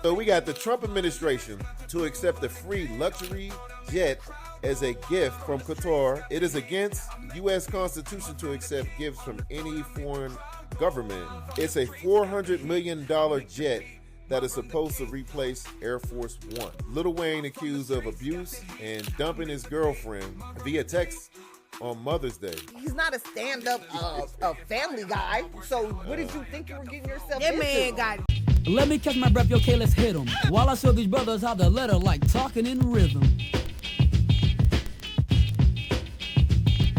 So we got the Trump administration to accept a free luxury jet as a gift from Qatar. It is against U.S. Constitution to accept gifts from any foreign government. It's a $400 million jet that is supposed to replace Air Force One. Lil Wayne accused of abuse and dumping his girlfriend via text on Mother's Day. He's not a stand-up family guy. So what did you think you were getting yourself into? That man got... Let me catch my breath, okay, let's hit 'em. While I show these brothers how to let her like talking in rhythm.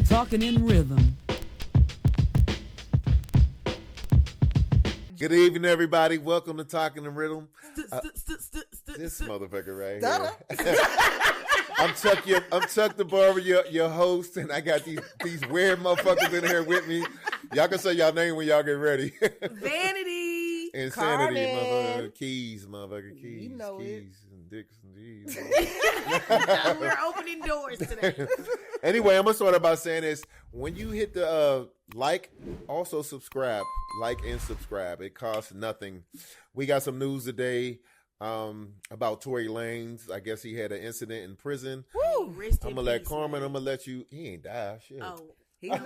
Talking in rhythm. Good evening, everybody. Welcome to Talking in Rhythm. This motherfucker right here. I'm Chuck the Barber, your host, and I got these weird motherfuckers in here with me. Y'all can say y'all name when y'all get ready. Vanity. Insanity, motherfucker. Keys, motherfucker. Keys. You know keys and dicks and G's. We're opening doors today. Anyway, I'm going to start by saying this. When you hit the like, also subscribe. Like and subscribe. It costs nothing. We got some news today about Tory Lanez. I guess he had an incident in prison. Woo! I'm going to let Carmen, I'm going to let you. He ain't die. Shit. Oh. He's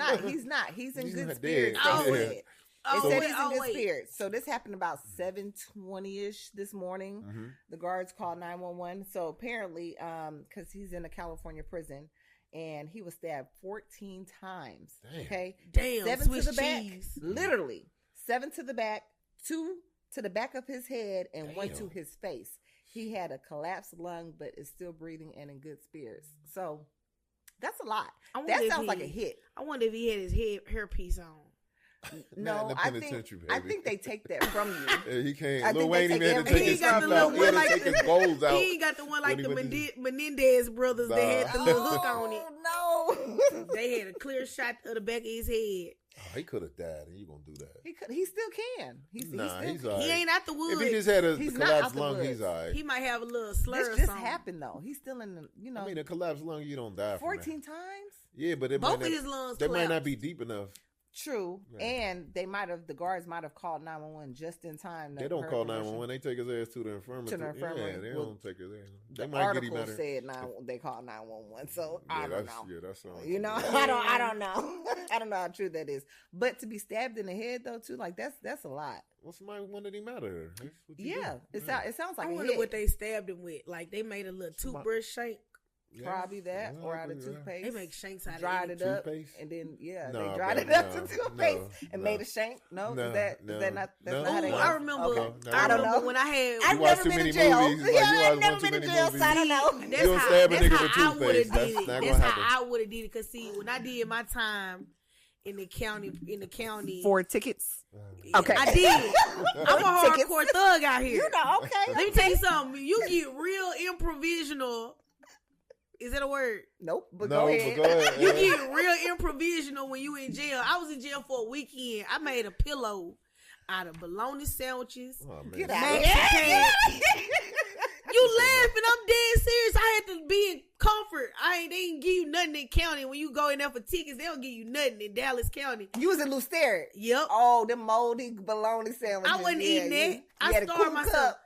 not. He's in good spirits. Oh, They said he's in good wait. spirits. So this happened about 7:20ish this morning. Mm-hmm. The guards called 911. So apparently, because he's in a California prison, and he was stabbed 14 times. Damn. Okay, Damn, 7 Swiss to the back, cheese. literally 7 to the back, 2 to the back of his head, and 1 to Damn. his face. He had a collapsed lung, but is still breathing and in good spirits. So that's a lot. That sounds like a hit. I wonder if he had his hairpiece on. No, Not in the I penitentiary, think baby. they take that from you. Yeah, he can't. I Lil think Wayne they even had to take take his everything. teeth He out. ain't He got had the to take his goals out. He ain't got the one like the When he Menendez brothers that had the little hook on it. Oh, no. They had a clear shot of the back of his head. Oh, he could have died, and you gonna do that? He still can. He's He's still all right. He ain't out the woods. If he just had a He's not out collapsed the lung, woods. he's all right. He might have a little slur This or just something. happened though. He's still in the I mean, a collapsed lung, you don't die from 14 that. times. Yeah, but it Both might of not, his lungs they might not collapsed. be deep enough. True, Yeah. and the guards might have called 911 just in time. They don't call 911. They take his ass to the infirmary. To the infirmary. Yeah, they Well, don't take his ass. They The might get him article better. said they called 911, so I don't know. Yeah, that sounds. You know, I don't know. I don't know how true that is. But to be stabbed in the head though, too, like that's a lot. Well, somebody wanted him out of there. That's what you Yeah, do. it sounds like I a wonder hit. what they stabbed him with. Like they made a little toothbrush shank. Yeah. Probably that, Yeah, or out of yeah. toothpaste. They make shanks out dried of it up, Toothpaste? and then No, they dried baby, it up no, to toothpaste and no. made a shank. No, No, is that not? That's no. not how they Ooh, go? I remember. Okay. No, I don't remember know. when I had. I've watch never too been many to jail. movies. Like, you Yeah, watch I've never too been to many jail, so I don't know. That's You don't how, stab a that's nigga how with I would have toothpaste. did That's it. not That's gonna happen. how I would have did it. Cause see, when I did my time in the county, 4 tickets. Okay. I did. I'm a Tickets. hardcore thug out here. You know, okay. Let me tell you something. You get real improvisational. Is that a word? Nope, but No, go ahead. but go ahead. You get real improvisational when you in jail. I was in jail for a weekend. I made a pillow out of bologna sandwiches. Oh, man. Get out Man, of here. You laughing? I'm dead serious. I had to be in comfort. They didn't give you nothing in county. When you go in there for tickets, they don't give you nothing in Dallas County. You was in Lusteria. Yep. Oh, them moldy bologna sandwiches. I wasn't eating that. I had a starved cool myself. cup.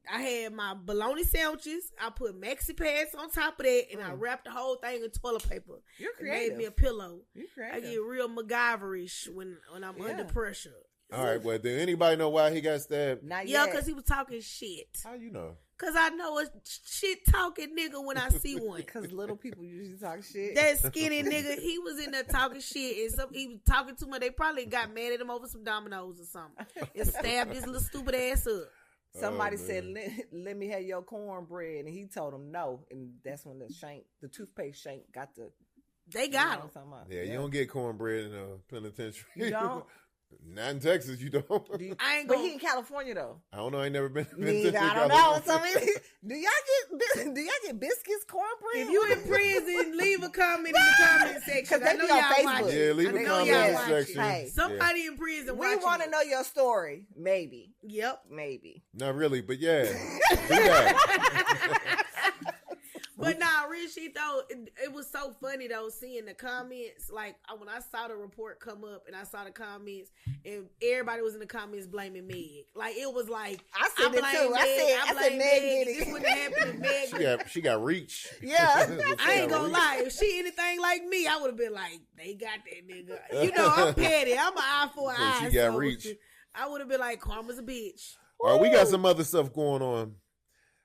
I had my bologna sandwiches. I put Maxi pads on top of that, and I wrapped the whole thing in toilet paper. You're And made creative. me a pillow. You're I creative. get real MacGyverish when I'm Yeah. under pressure. All right, well, did anybody know why he got stabbed? Not Yeah, yet. because he was talking shit. How you know? Because I know a shit talking nigga when I see one. Because little people usually talk shit. That skinny nigga, he was in there talking shit, and he was talking too much. They probably got mad at him over some dominoes or something, and stabbed his little stupid ass up. Somebody Oh, said, man. let me have your cornbread. And he told him no. And that's when the toothpaste shank got the... They got him. Yeah, you don't get cornbread in a penitentiary. You don't? Not in Texas, you don't. I ain't But gonna. he in California, though. I don't know. I ain't never been to Neither, penitentiary. I don't know. So, do y'all get biscuits, cornbread? If you in prison, leave a comment in the comment section. 'Cause they I know be on y'all Facebook. watch Yeah, it. leave I a know comment y'all in the watch section. it. Hey. Somebody in prison. We watching want to it. know your story. Maybe. Yep. Maybe. Not really, but yeah. Do that. But nah, real shit though, it was so funny though seeing the comments. Like when I saw the report come up and I saw the comments, and everybody was in the comments blaming Meg. Like it was like I said it too. I said Meg did it. This wouldn't happen to Meg. She got reach. Yeah, I ain't gonna lie. If she anything like me, I would have been like, they got that nigga. You know, I'm petty. I'm an eye for an eye. She got reach. I would have been like, karma's a bitch. All right, we got some other stuff going on.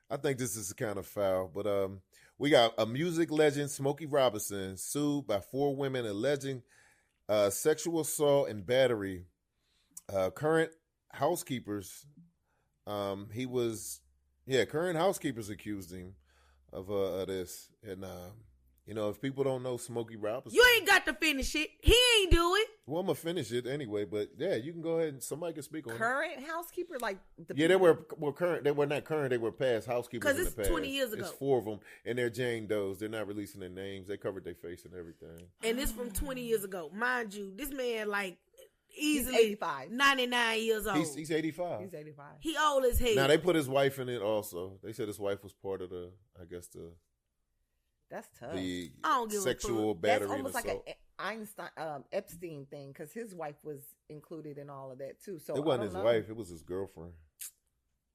I think this is kind of foul, but we got a music legend, Smokey Robinson, sued by 4 women alleging sexual assault and battery. Current housekeepers, current housekeepers accused him of this. And, if people don't know Smokey Robinson. You ain't got to finish it. He ain't do it. Well, I'm going to finish it anyway, but yeah, you can go ahead and somebody can speak on it. Current housekeeper? Like they were current. They were not current. They were past housekeepers in the past. Because it's 20 years ago. It's 4 of them, and they're Jane Does. They're not releasing their names. They covered their face and everything. And it's from 20 years ago. Mind you, this man, like, easily he's 85. 99 years old. He's 85. He's 85. He old as hell. Now, they put his wife in it also. They said his wife was part of That's tough. the I don't give a sexual fuck. battery That's almost and assault. like an Einstein, Epstein thing, because his wife was included in all of that too. So It wasn't his wife. It was his girlfriend.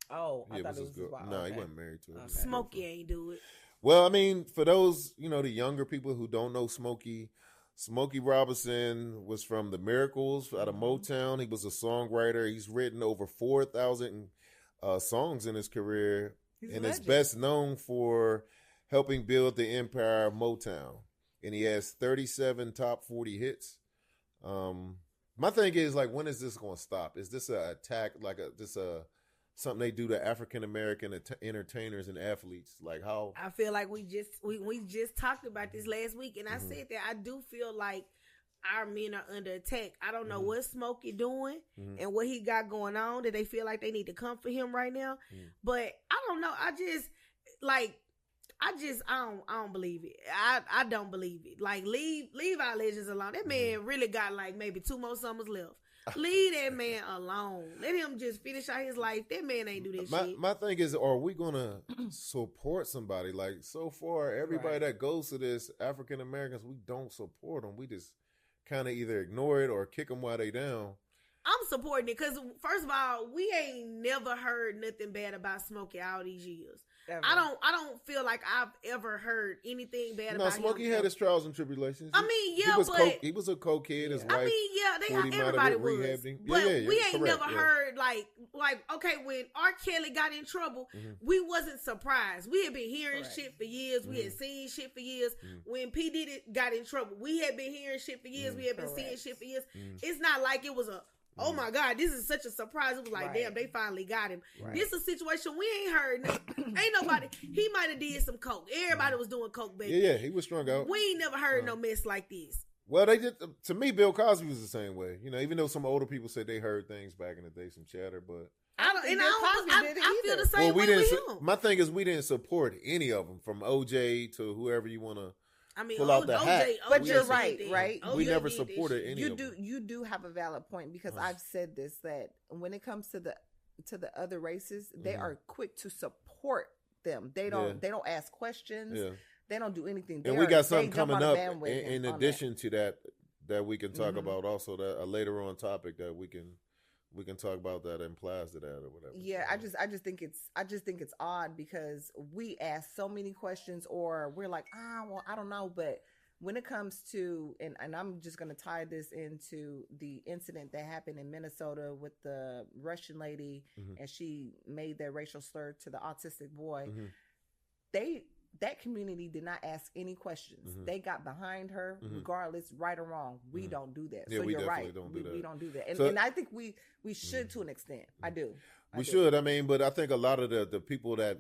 Oh, I Yeah, thought it was his girl. wife. No, Okay. he wasn't married to her. Okay. Smokey ain't do it. Well, I mean, for those, the younger people who don't know Smokey Robinson was from the Miracles out of Motown. He was a songwriter. He's written over 4,000 songs in his career, He's and a is legend. best known for helping build the empire of Motown. And he has 37 top 40 hits. My thing is, like, when is this going to stop? Is this an attack, like something they do to African American entertainers and athletes? Like how? I feel like we just talked about this last week, and I said that I do feel like our men are under attack. I don't know what Smokey doing and what he got going on that they feel like they need to come for him right now. But I don't know. I don't believe it. I don't believe it. Like leave our legends alone. That man really got like maybe 2 more summers left. Leave that man alone. Let him just finish out his life. That man ain't do this shit. My thing is, are we gonna support somebody? Like, so far, everybody that goes to this, African Americans, we don't support them. We just kind of either ignore it or kick them while they down. I'm supporting it because, first of all, we ain't never heard nothing bad about Smokey all these years. Ever. I don't feel like I've ever heard anything bad about him. No, Smokey had his trials and tribulations. I mean, yeah, he was a cokehead. His wife. I mean, yeah, everybody was. rehabbed him. But yeah, we ain't correct, never heard like okay, when R. Kelly got in trouble, we wasn't surprised. We had been hearing shit for years. We had seen shit for years. When P. Diddy got in trouble, we had been hearing shit for years. We had been seeing shit for years. It's not like it was a oh my God, this is such a surprise. It was like, damn, they finally got him. Right. This is a situation we ain't heard. Ain't nobody. He might have did some coke. Everybody was doing coke back then. Yeah, he was strung out. We ain't never heard no mess like this. Well, they did. To me, Bill Cosby was the same way. Even though some older people said they heard things back in the day, some chatter, but I feel the same we way didn't. with him. My thing is, we didn't support any of them, from OJ to whoever you want to. I mean, pull out the hat. But you're OJ right, did. right? OJ We never did supported this shit. any of them. You do have a valid point, because I've said this, that when it comes to the other races, they are quick to support them. They don't ask questions. Yeah. They don't do anything. And we got something coming up in addition to that we can talk about also, that a later on topic that we can talk about that implies to that or whatever. Yeah, I just think it's odd, because we ask so many questions, or we're like, well, I don't know. But when it comes to, and I'm just going to tie this into the incident that happened in Minnesota with the Russian lady, and she made that racial slur to the autistic boy. That community did not ask any questions. They got behind her, regardless, right or wrong. We don't do that. Yeah, so you're right. We don't do that. And I think we should, to an extent. I do. We should. I mean, but I think a lot of the people that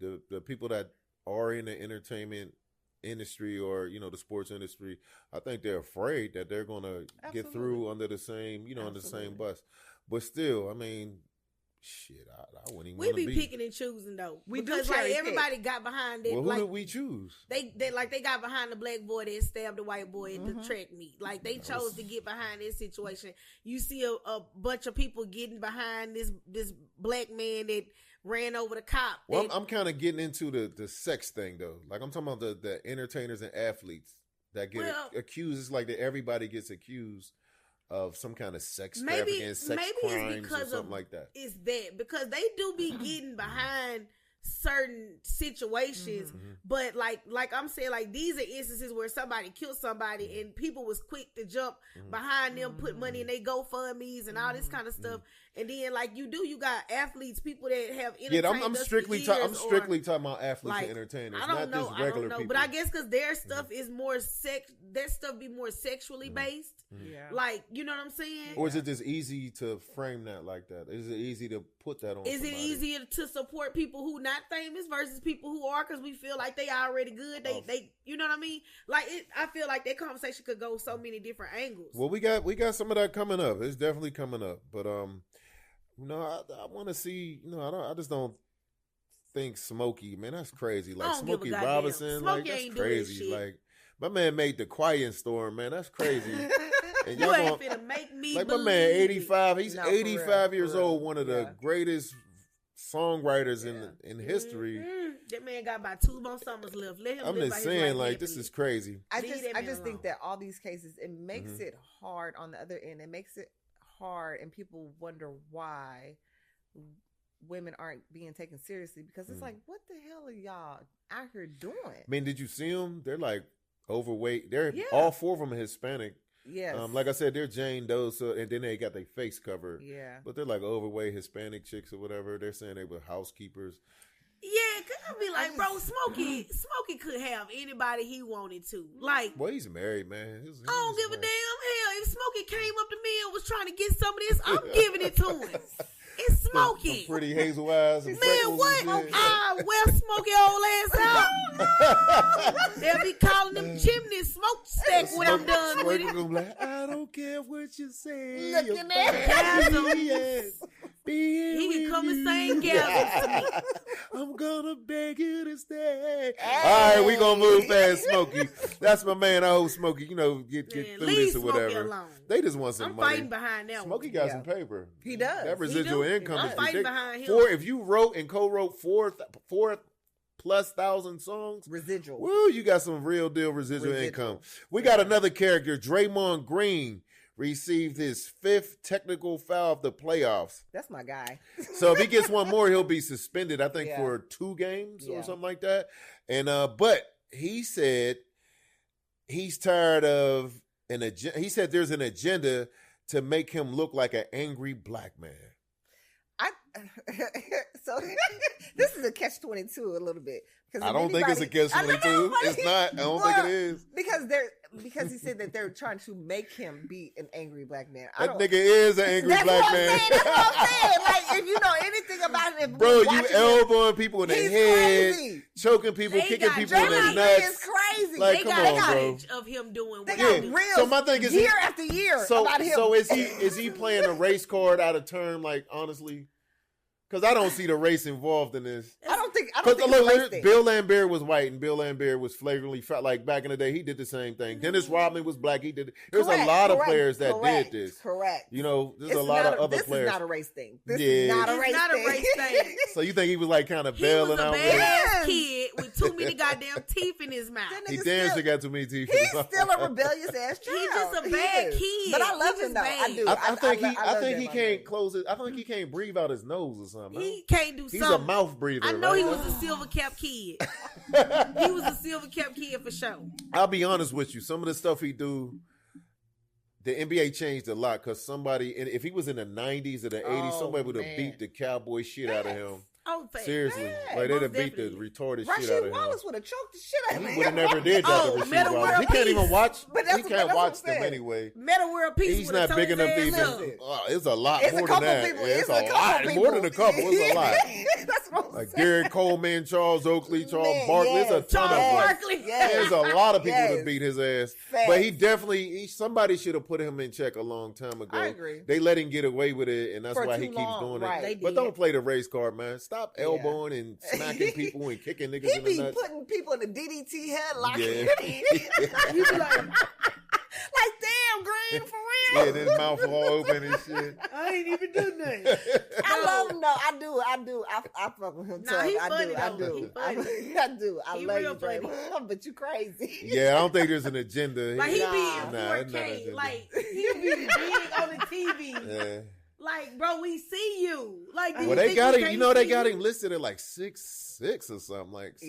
the people that are in the entertainment industry or the sports industry, I think they're afraid that they're going to get through under the same under the same bus. But still, I mean, shit, I wouldn't even. We be picking and choosing though. Because everybody got behind it. Well, who did we choose? They got behind the black boy that stabbed the white boy at the track meet. Like, they chose to get behind this situation. You see a bunch of people getting behind this black man that ran over the cop. Well, I'm kind of getting into the sex thing though. Like I'm talking about the entertainers and athletes that get accused. It's like that everybody gets accused of some kind of sex trafficking, sex crimes, or something like that. It's that because they do be getting behind certain situations, but like I'm saying, like these are instances where somebody killed somebody and people was quick to jump behind them, put money in they GoFundMe's and all this kind of stuff. And then like you got athletes, people that have entertained I'm strictly talking about athletes and entertainers. I don't know, people. But I guess because their stuff is more their stuff be more sexually based. Yeah, like you know what I'm saying? Or is it just easy to frame that like that? Is it easy to put that on? Is it easier to support people who not famous versus people who are, because we feel like they already good? They you know what I mean? Like I feel like that conversation could go so many different angles. Well, we got some of that coming up. It's definitely coming up, but I want to see. I just don't think Smokey. Man, that's crazy. Like Smokey Robinson, like that's crazy. Like my man made the Quiet Storm. Man, that's crazy. And you ain't finna make me like my man, 85. He's 85 years old. One of the greatest songwriters in history. That man got about 2 more summers left. Let him. I'm just saying, like this is crazy. I just think that all these cases, it makes it hard on the other end. It makes it hard, and people wonder why women aren't being taken seriously, because it's like, what the hell are y'all out here doing? I mean, did you see them? They're like overweight. They're all 4 of them are Hispanic. Yes. Like I said, they're Jane Doe, and then they got their face covered. Yeah. But they're like overweight Hispanic chicks or whatever. They're saying they were housekeepers. Yeah, cause I be like, bro, Smokey could have anybody he wanted to. Like, well, he's married, man. I don't give a damn. Hell, if Smokey came up to me and was trying to get some of this, I'm giving it to him. It's Smokey. Some pretty hazel eyes. And man, what? Where Smokey old ass out? They'll be calling them chimneys smokestack when I'm done with it. Like, I don't care what you say. Looking at him. He can come and sing gasms to me. I'm gonna beg you to stay. All right, we gonna move past Smokey. That's my man. I hope Smokey, get through this or whatever. They just want some money. I'm fighting behind that. Smokey got some paper. He does. That residual income I'm is fighting behind him. If you wrote and co-wrote 4,000+ songs, residual. Woo, you got some real deal residual income. We got another character, Draymond Green. Received his 5th technical foul of the playoffs. That's my guy. So if he gets one more, he'll be suspended, I think, for 2 games or something like that. And but he said he's tired of an agenda. He said there's an agenda to make him look like an angry black man. So this is a catch-22 a little bit. I don't think it's a catch-22. It's not. I don't think it is. Because he said that they're trying to make him be an angry black man. That nigga is an angry black man. That's what I'm saying. Like, if you know anything about him, bro, you elbowing people in the head, choking people, kicking people in the nuts. It's crazy. Like, come on, bro. Of him doing what he do. So my thing is, year after year about him. So is he playing a race card out of turn? Like, honestly. Because I don't see the race involved in this. I don't think look, Bill Lambert was white and Bill Lambert was flagrantly like back in the day. He did the same thing. Dennis Rodman was black. He did. There's a lot of players that did this. Correct. There's a lot of other players. This is not a race thing. This is not a race thing. So you think he was like kind of bailing out? He was a bad kid with too many goddamn teeth in his mouth. He damn sure got too many teeth. He's still a rebellious ass child. He's just a bad kid. But I love him though. I do. I think he can't close it. I think he can't breathe out his nose or something. He can't do He's something. A mouth breather. I know he was a silver cap kid. He was a silver cap kid for sure. I'll be honest with you. Some of the stuff he do, the NBA changed a lot because somebody, if he was in the 90s or the 80s, somebody would have beat the cowboy shit out of him. Oh, seriously. Like, they'd have beat the retarded shit out of him. Rasheed Wallace would have choked the shit out of him. He would have never did that to Rasheed Wallace. He can't even watch. He can't watch them anyway. Meta World Peace. He's not big enough to even. It's a lot more than that. It's a lot. More than a couple. It's a lot. That's what I'm like saying. Garrett Coleman, Charles Oakley, Charles Barkley. There's a ton of them. There's a lot of people that beat his ass. But he definitely, somebody should have put him in check a long time ago. I agree. They let him get away with it, and that's why he keeps doing it. But don't play the race card, man. Stop elbowing and smacking people and kicking niggas in the nuts. He be putting people in the DDT headlock. Yeah. You be like, damn, Green, for real. Yeah, and his mouth all open and shit. I ain't even do nothing. I love him though. I do. I fuck with him. Nah, he funny I though. do. He funny. I do. I He love real you, baby. funny. But you crazy. Yeah, I don't think there's an agenda. Like he be in it's not 4K. agenda. Like he be big on the TV. Yeah. Like, bro, we see you. Like, do Well, you they think got we him. can't You know, they see got you? him listed at like 6'6" or something, like 6'7"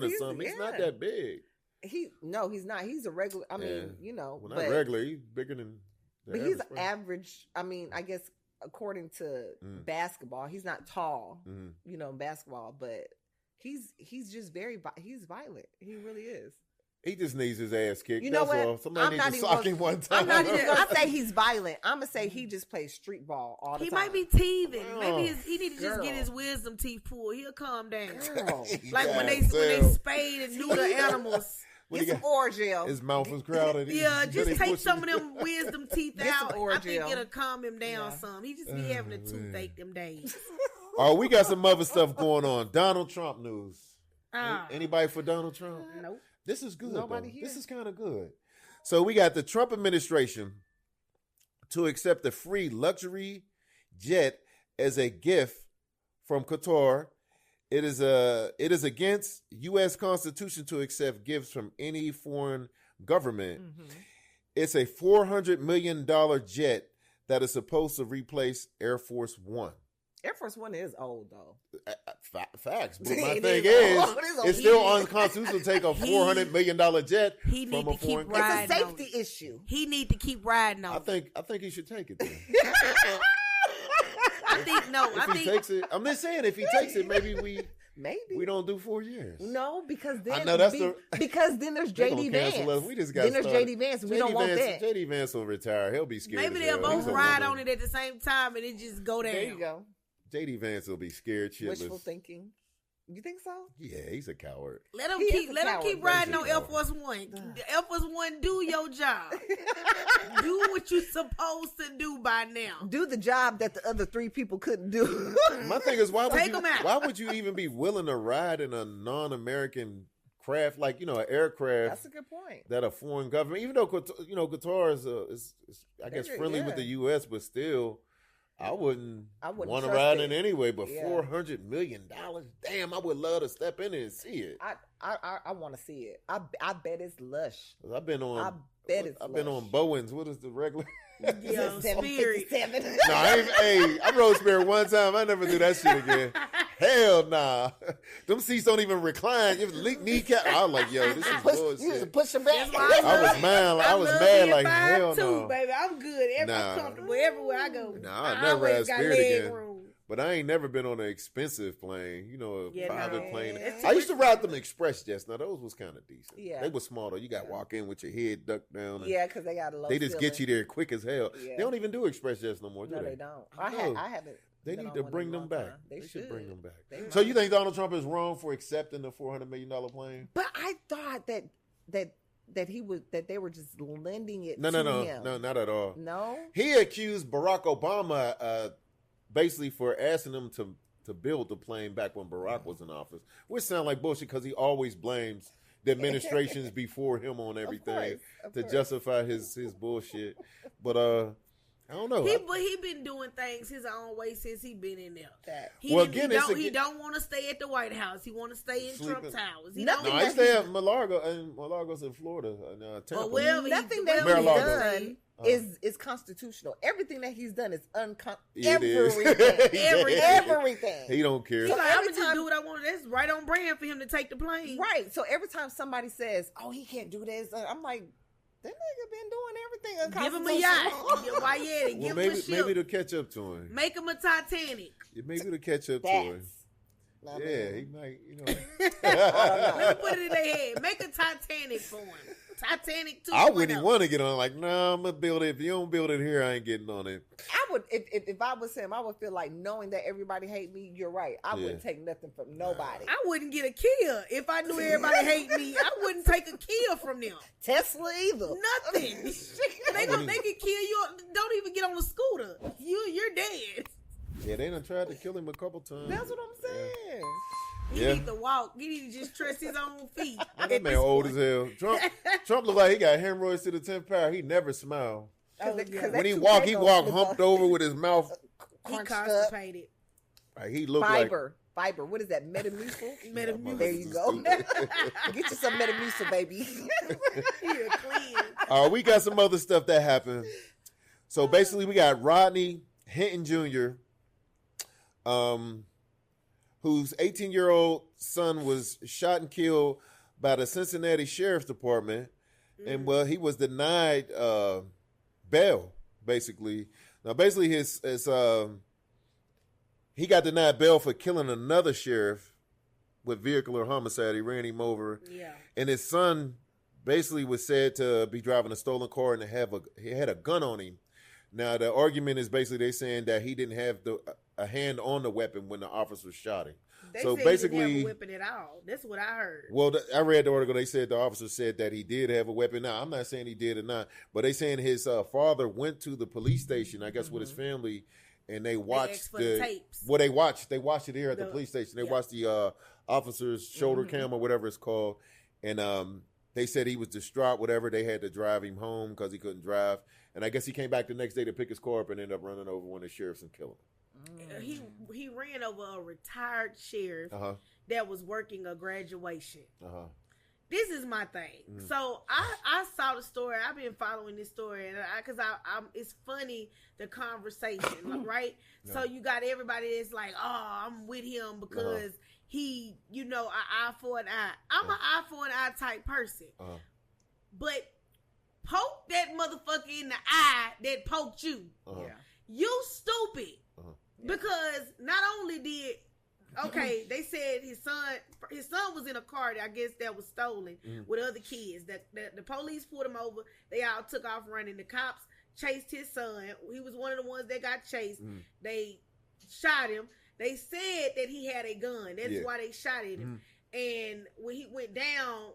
or he's- something. He's not yeah. that big. He's not. He's a regular. I mean, you know, Well, not but, regular. He's bigger than. but he's average. I mean, I guess according to basketball, he's not tall. You know, basketball, but he's just he's violent. He really is. He just needs his ass kicked. You know That's what? all. Somebody needs to sock him one time. I'm not even gonna say he's violent. I'm gonna say he just plays street ball all the He time. might be teething. Oh. Maybe he need to just get Girl. his wisdom teeth pulled. He'll calm down. Girl. Like when they spade and neuter animals. What Get he some got? Orgel. His mouth is crowded. Yeah, He's just really take pushing- some of them wisdom teeth Get some out. I Orgel. think it'll calm him down Yeah. some. He just be having a toothache them days. Oh, we got some other stuff going on. Donald Trump news. Ah. Anybody for Donald Trump? Nope. This is good. Nobody though. here. This is kind of good. So we got the Trump administration to accept a free luxury jet as a gift from Qatar. It is against U.S. Constitution to accept gifts from any foreign government. It's a $400 million jet that is supposed to replace Air Force One. Air Force One is old though. Facts. But my It thing is is, old. It is it's old. still unconstitutional to take a $400 million jet He from need a to keep foreign riding. It's a on safety it. issue. He need to keep riding on. I think he should take it then. I think no. If I he think takes it, I'm just saying, if he takes it, maybe Maybe we don't do 4 years. No, because then I know that's because then there's They gonna JD cancel Vance. us. We just got then there's started. JD Vance. We don't want that. JD Vance will retire. He'll be scared. maybe as they'll hell. both He's ride over on it at the same time and it just go down. There you go. JD Vance will be scared shitless. Wishful thinking. You think so? Yeah, he's a coward. Let him He is keep a let him coward, keep but riding he's a on Air coward. Force One. The Air Force One, do your job. Do what you supposed to do by now. Do the job that the other three people couldn't do. My thing is, Take 'em out. why would you even be willing to ride in a non-American craft, like, an aircraft That's a good point. that a foreign government, even though, Qatar is I guess, friendly with the U.S., but still, I wouldn't want to trust ride it. in anyway. But Yeah. $400 million, damn, I would love to step in it and see it. I want to see it. I bet it's lush. 'Cause I've been on. I bet it's I've been lush. on Boeing's. What is the regular? Yo, Spirit. 757. No, I rode Spirit one time. I never do that shit again. Hell nah. Them seats don't even recline. If kneecap, I was like, yo, this is You just bullshit. push them back. That's why I was mad. I was love mad being like 5'2", hell no. baby. I'm good. I'm Nah. comfortable everywhere I go. Nah, I I never always had got Spirit leg again. room. But I ain't never been on an expensive plane. A Yeah, private no. plane. It's I used to ride them express jets. Now those was kind of decent. Yeah. They were small though. You got to walk in with your head ducked down. And Yeah, because they got a low they just get you ceiling. there quick as hell. Yeah. They don't even do express jets no more, do No, they? they don't. I I haven't. They been need on to one in bring a them long back. time. They should bring them back. They So might. you think Donald Trump is wrong for accepting the $400 million plane? But I thought that he was that they were just lending it No, to no, him. no, not at all. No? He accused Barack Obama basically for asking him to build the plane back when Barack was in office, which sounds like bullshit because he always blames the administrations before him on everything Of to course. justify his bullshit. But I don't know. He been doing things his own way since he been in there. That. He, Well, didn't- again, he don't want to stay at the White House. He want to stay in Sleeping. Trump Towers. He Nothing No, don't. I that stay he- at Mar-a-Lago, and Mar-a-Lago's in Florida, Tampa. But wherever Nothing he, that wherever he's Mar-a-Lago. done is constitutional. Everything that he's done is It is. everything. He don't care. He's like, I'm every gonna just time- do what I want. That's right on brand for him to take the plane. Right. So every time somebody says, "Oh, he can't do this," I'm like, "That nigga been doing everything Give him a unconstitutional." yacht. Why yeah? Well, Give him maybe a ship. to catch up to him. Make him a Titanic. Maybe to catch up to him. That's. Yeah, he might. Let me put it in their head. Make a Titanic for him. Titanic 2.0. I wouldn't even want to get on. Like, nah, I'm gonna build it. If you don't build it here, I ain't getting on it. I would, if I was him, I would feel like knowing that everybody hate me. You're right. I wouldn't take nothing from nobody. I wouldn't get a Kia if I knew everybody hate me. I wouldn't take a Kia from them. Tesla either. Nothing. they can kill you. Don't even get on a scooter. You're dead. Yeah, they done tried to kill him a couple times. That's what I'm saying. He Yeah. need to walk. He need to just trust his own feet. That man old as hell. Trump look like he got hemorrhoids to the 10th power. He never smiled. When he walk humped over with his mouth. He constipated. He looked Fiber. What is that? Metamucil? Metamucil. There you go. Get you some Metamucil, baby. You're clean. We got some other stuff that happened. So basically, we got Rodney Hinton Jr., whose 18-year-old son was shot and killed by the Cincinnati Sheriff's Department. And, well, he was denied bail, basically. Now, basically, he got denied bail for killing another sheriff with vehicular homicide. He ran him over. Yeah. And his son basically was said to be driving a stolen car and he had a gun on him. Now, the argument is basically they saying that he didn't have a hand on the weapon when the officer shot him. They so said basically, he didn't have a weapon at all. That's what I heard. Well, I read the article. They said the officer said that he did have a weapon. Now, I'm not saying he did or not, but they saying his father went to the police station, I guess, with his family, and they watched the tapes. Well, they watched it here at the police station. They watched the officer's shoulder cam or whatever it's called, and they said he was distraught. Whatever, they had to drive him home because he couldn't drive, and I guess he came back the next day to pick his car up and ended up running over one of the sheriffs and killing him. He ran over a retired sheriff that was working a graduation. This is my thing. So I saw the story. I've been following this story, and because it's funny, the conversation, right? Yeah. So you got everybody that's like, oh, I'm with him because he, an eye for an eye. I'm an eye for an eye type person, but poke that motherfucker in the eye that poked you. You stupid. Because not only did they said his son was in a car that I guess that was stolen with other kids. The police pulled him over. They all took off running. The cops chased his son. He was one of the ones that got chased. They shot him. They said that he had a gun. That's why they shot at him. And when he went down,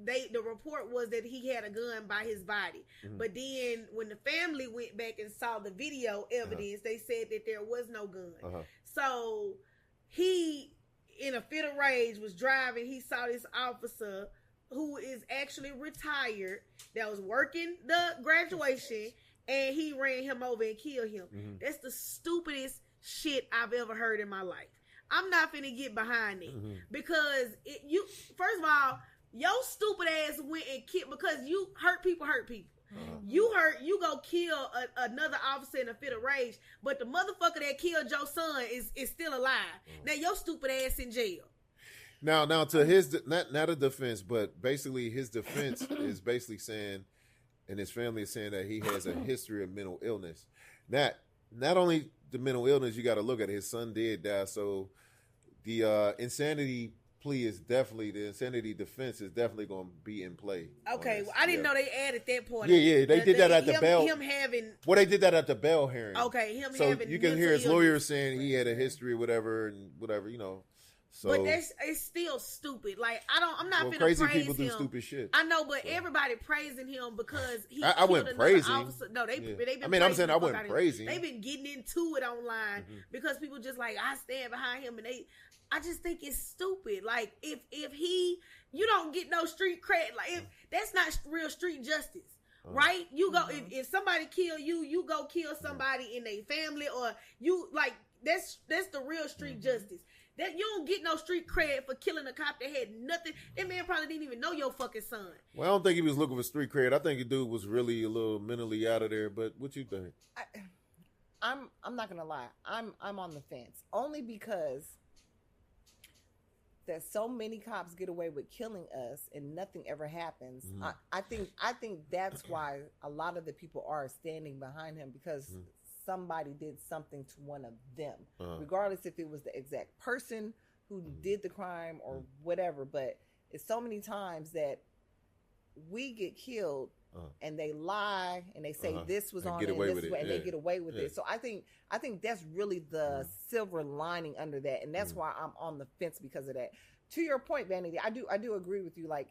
the report was that he had a gun by his body. But then when the family went back and saw the video evidence, they said that there was no gun. So he, in a fit of rage, was driving. He saw this officer who is actually retired that was working the graduation, and he ran him over and killed him. That's the stupidest shit I've ever heard in my life. I'm not finna get behind it because first of all, your stupid ass went and killed because you hurt people. You go kill another officer in a fit of rage, but the motherfucker that killed your son is still alive. Now your stupid ass in jail. Now to his not a defense, but basically his defense is basically saying, and his family is saying that he has a history of mental illness. Not only the mental illness, you got to look at it. His son did die, so the insanity plea is definitely, the insanity defense is definitely going to be in play. Okay, well, I didn't know they added that point. Yeah, they did that at the bail. They did that at the bail hearing. Okay, so you can hear his lawyer saying he had a history, whatever. So, but it's still stupid. Like I'm not finna crazy praise people do him. Stupid shit. I know, but everybody praising him because he. I wouldn't praise him. Officer. No, they've been. I'm saying I wouldn't praise him. They've been getting into it online because people just like I stand behind him, and I just think it's stupid. Like if you don't get no street cred, like if that's not real street justice. Right? You go if somebody kill you, you go kill somebody in their family, or you like that's the real street justice. That you don't get no street cred for killing a cop that had nothing. That man probably didn't even know your fucking son. Well, I don't think he was looking for street cred. I think the dude was really a little mentally out of there. But what you think? I'm not gonna lie. I'm on the fence only because that so many cops get away with killing us and nothing ever happens. I think that's why a lot of the people are standing behind him because somebody did something to one of them, regardless if it was the exact person who did the crime or whatever. But it's so many times that we get killed and they lie and they say this was on it and they get away with it. So I think that's really the silver lining under that, and that's why I'm on the fence because of that. To your point, Vanity, I do agree with you. Like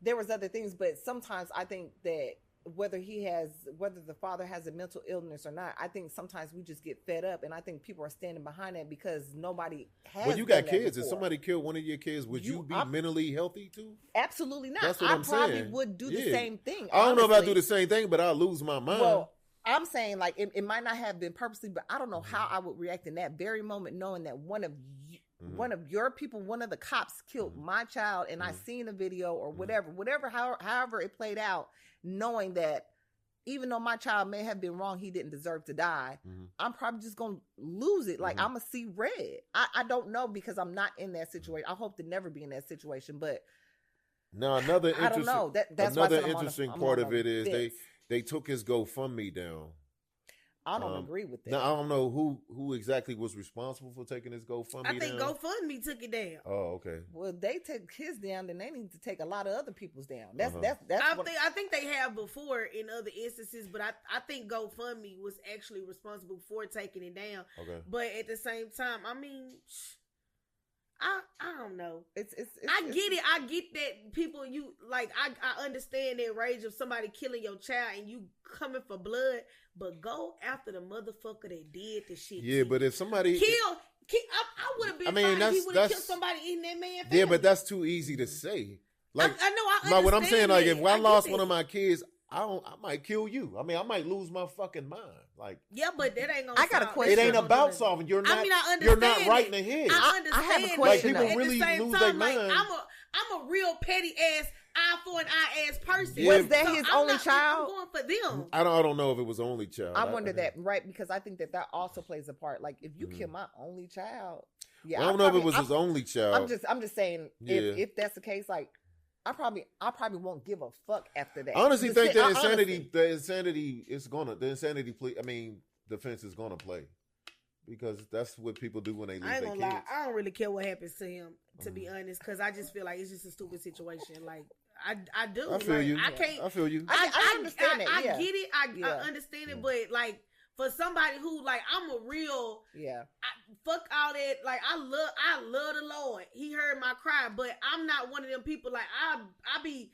there was other things, but sometimes I think that whether the father has a mental illness or not. I think sometimes we just get fed up, and I think people are standing behind that because nobody has. Well, you got kids. If somebody killed one of your kids, would you be mentally healthy too? Absolutely not. That's what I'm saying. Probably would do the same thing. I don't know if I do the same thing, but I'll lose my mind. Well, I'm saying like it might not have been purposely, but I don't know how I would react in that very moment, knowing that one of your people, one of the cops killed my child, and I seen a video or whatever, however it played out, knowing that even though my child may have been wrong, he didn't deserve to die. I'm probably just gonna lose it. Like I'm gonna see red. I don't know because I'm not in that situation. I hope to never be in that situation, but now another interesting, I don't know. That's another interesting part of it is they took his GoFundMe down. I don't agree with that. Now I don't know who exactly was responsible for taking his GoFundMe down. I think GoFundMe took it down. Oh, okay. Well, they took his down, then they need to take a lot of other people's down. That's I think they have before in other instances, but I think GoFundMe was actually responsible for taking it down. Okay. But at the same time, I mean, I don't know. I get it. I get that people I understand the rage of somebody killing your child and you coming for blood, but go after the motherfucker that did the shit. Yeah, but if somebody I would have been fine if he would have killed somebody in that man's family. Yeah, but that's too easy to say. Like I know. I what I'm saying, like if I lost one that. of my kids, I might kill you. I mean, I might lose my fucking mind. Like, yeah, but that ain't gonna. I got a question. It ain't about solving. You're not. I mean, I understand. You're not right in the head. I understand. I have a question. Like people really lose their mind. I'm a real petty ass eye for an eye ass person. Yeah. Was that his only child? I'm going for them. I don't know if it was only child. I wonder that, right? Because I think that also plays a part. Like if you kill my only child, yeah, I don't know if it was his only child. I'm just saying if that's the case, like. I probably won't give a fuck after that. I honestly think the insanity plea. I mean, defense is gonna play because that's what people do when they lose their kids. Lie. I don't really care what happens to him, to be honest, because I just feel like it's just a stupid situation. Like I do. I feel you. I can't. I feel you. I understand that. I get it. I understand it, but like. For somebody who like I'm a real fuck all that, like I love the Lord. He heard my cry, but I'm not one of them people like I be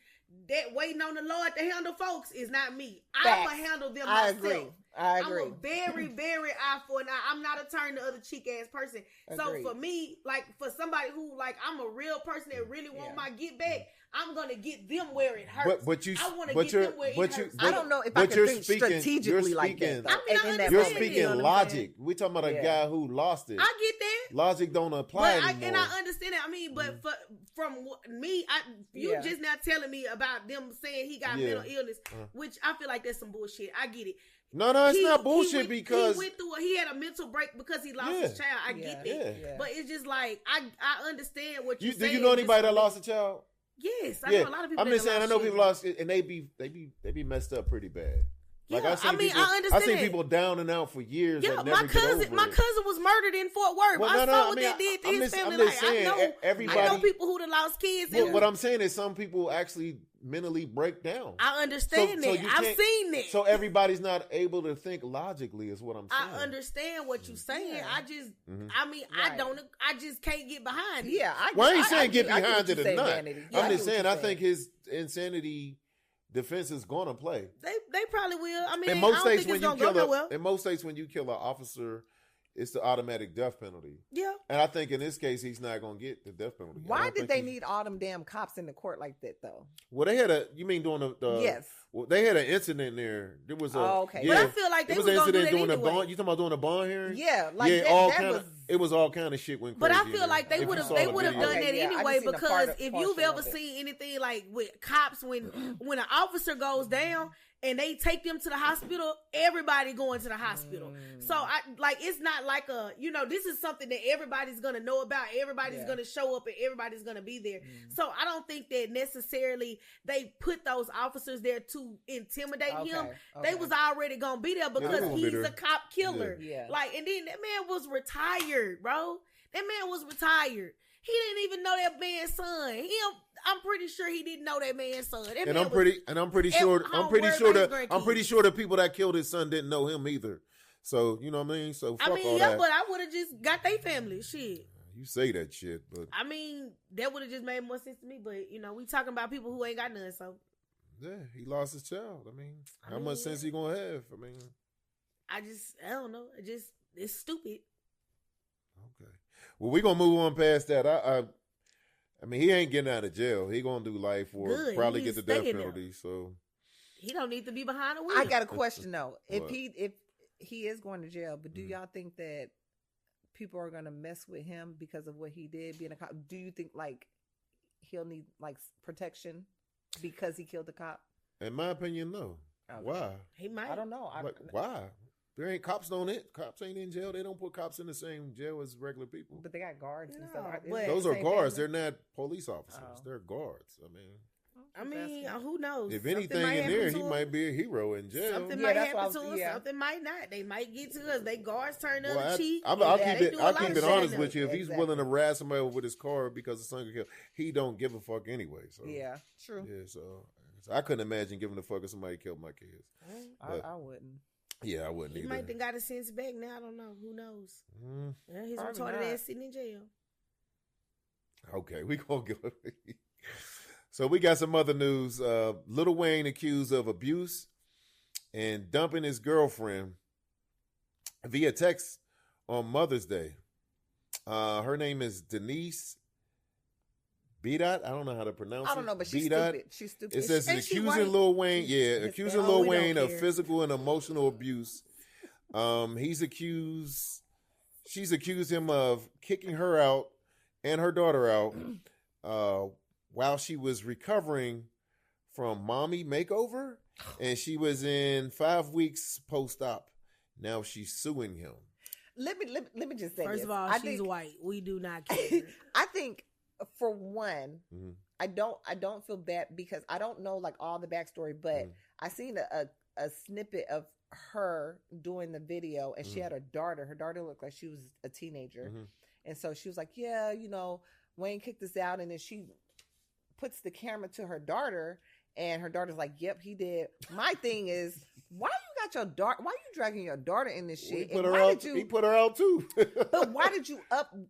that waiting on the Lord to handle folks is not me. I'm gonna handle them myself. I agree. I'm a very, very eye for an eye. I'm not a turn the other cheek ass person. Agreed. So for me, like for somebody who like I'm a real person that really want my get back, I'm gonna get them where it hurts. But you, I want to get them where it hurts. I don't know if I can think strategically like that. I mean, you're speaking logic. We're talking about a guy who lost it. I get that. Logic don't apply anymore. And I understand that. I mean, but from me, you just now telling me about them saying he got mental illness, which I feel like that's some bullshit. I get it. No, it's not bullshit because he had a mental break because he lost his child. I get that. Yeah. But it's just like I understand what you're saying. Do you know anybody that lost a child? Yes, I know a lot of people. I'm just saying, I know people lost it, and they be messed up pretty bad. Like I understand. I seen people down and out for years. Yeah, my cousin was murdered in Fort Worth. I saw what they did to his family. I know people who done lost kids. What I'm saying is, some people actually mentally break down. I understand that. I've seen that. So everybody's not able to think logically, is what I'm saying. I understand what you're saying. I just, I just can't get behind it. Yeah, I ain't saying get behind it or not. I'm just saying, I think his insanity defense is gonna play. They probably will. I mean, in most states when you kill an officer, it's the automatic death penalty. Yeah. And I think in this case, he's not going to get the death penalty. Why did they need all them damn cops in the court like that, though? Well, they had you mean during the yes. Well, they had an incident there. There was a okay. Yeah, but I feel like they was going to do that anyway. Bond. You talking about doing a bond hearing? Yeah, like it was all kind of shit went crazy. But I feel like they would have done that anyway because if you've ever seen anything like with cops when an officer goes down and they take them to the hospital, everybody going to the hospital. So it's not like this is something that everybody's going to know about. Everybody's going to show up and everybody's going to be there. So I don't think that necessarily they put those officers there to intimidate him. They was already going to be there because he's a cop killer. Yeah. And then that man was retired, bro. That man was retired. He didn't even know that man's son. I'm pretty sure he didn't know that man's son. I'm pretty sure the people that killed his son didn't know him either. So you know what I mean. So fuck all that. But I would have just got their family shit. You say that shit, but I mean that would have just made more sense to me. But we talking about people who ain't got none. So Yeah, he lost his child. I mean, how much sense he gonna have? I mean, I don't know. It's stupid. Okay. Well, we gonna move on past that. I mean, he ain't getting out of jail. He gonna do life or probably get the death penalty. So he don't need to be behind a wheel. I got a question though. If he is going to jail, but do y'all think that people are gonna mess with him because of what he did being a cop? Do you think like he'll need like protection because he killed the cop? In my opinion, no. Okay. Why? He might. I don't know. Why? There ain't cops on it. Cops ain't in jail. They don't put cops in the same jail as regular people. But they got guards and stuff. Those are guards. They're not police officers. They're guards. I mean, who knows? If anything in there, he might be a hero in jail. Something might happen to us. Something might not. They might get to us. They guards turn up cheat. I'll keep it honest with you. If he's willing to ride somebody over with his car because the son got killed, he don't give a fuck anyway. So yeah, true. Yeah, so I couldn't imagine giving a fuck if somebody killed my kids. I wouldn't. Yeah, I wouldn't either. He might have got his sense back now. I don't know. Who knows? Yeah, he's retarded ass sitting in jail. Okay, we gonna go. So we got some other news. Lil Wayne accused of abuse and dumping his girlfriend via text on Mother's Day. Her name is Denise B-Dot. I don't know how to pronounce it. I don't know, but she's stupid. She's stupid. It says accusing Lil Wayne, accusing Lil Wayne of physical and emotional abuse. She's accused him of kicking her out and her daughter out while she was recovering from mommy makeover, and she was in 5 weeks post-op. Now she's suing him. Let me just say First of all, she's white. We do not care. I think for one, I don't feel bad because I don't know like all the backstory, but I seen a snippet of her doing the video, and she had a daughter. Her daughter looked like she was a teenager, and so she was like, "Yeah, you know, Wayne kicked us out," and then she puts the camera to her daughter, and her daughter's like, "Yep, he did." My thing is, why you got your daughter? Why you dragging your daughter in this shit? He put her out too. But why did you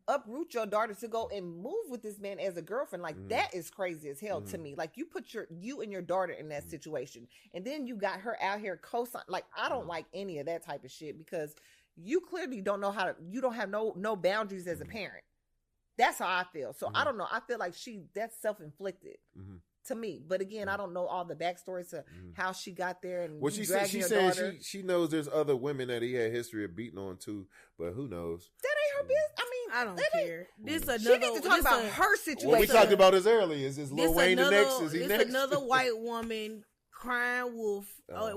uproot your daughter to go and move with this man as a girlfriend? Like that is crazy as hell to me. Like you put you and your daughter in that situation, and then you got her out here co-sign. Like I don't like any of that type of shit because you clearly don't know how to. You don't have no boundaries as a parent. That's how I feel. So I don't know. I feel like that's self-inflicted to me. But again, I don't know all the backstories to how she got there. And she said she knows there's other women that he had history of beating on too. But who knows? That ain't her business. I mean, I don't care. She needs to talk about her situation. What we talked about this earlier. Is Lil Wayne the next? Is he next? It's another white woman crying wolf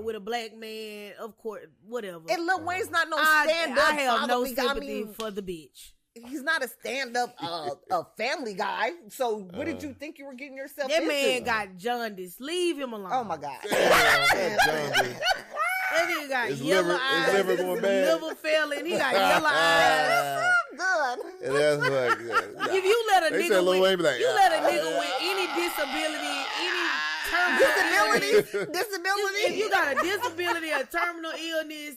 with a black man. Of course, whatever. And Lil Wayne's not no stand-up. I have no sympathy for the bitch. He's not a stand-up a family guy. So what did you think you were getting yourself into? That man got jaundice. Leave him alone. Oh my God. That nigga got yellow eyes. His liver going bad. Liver failing. He got yellow eyes. Good. And that's like, if you let a nigga with any disability, disability. If you got a disability, a terminal illness,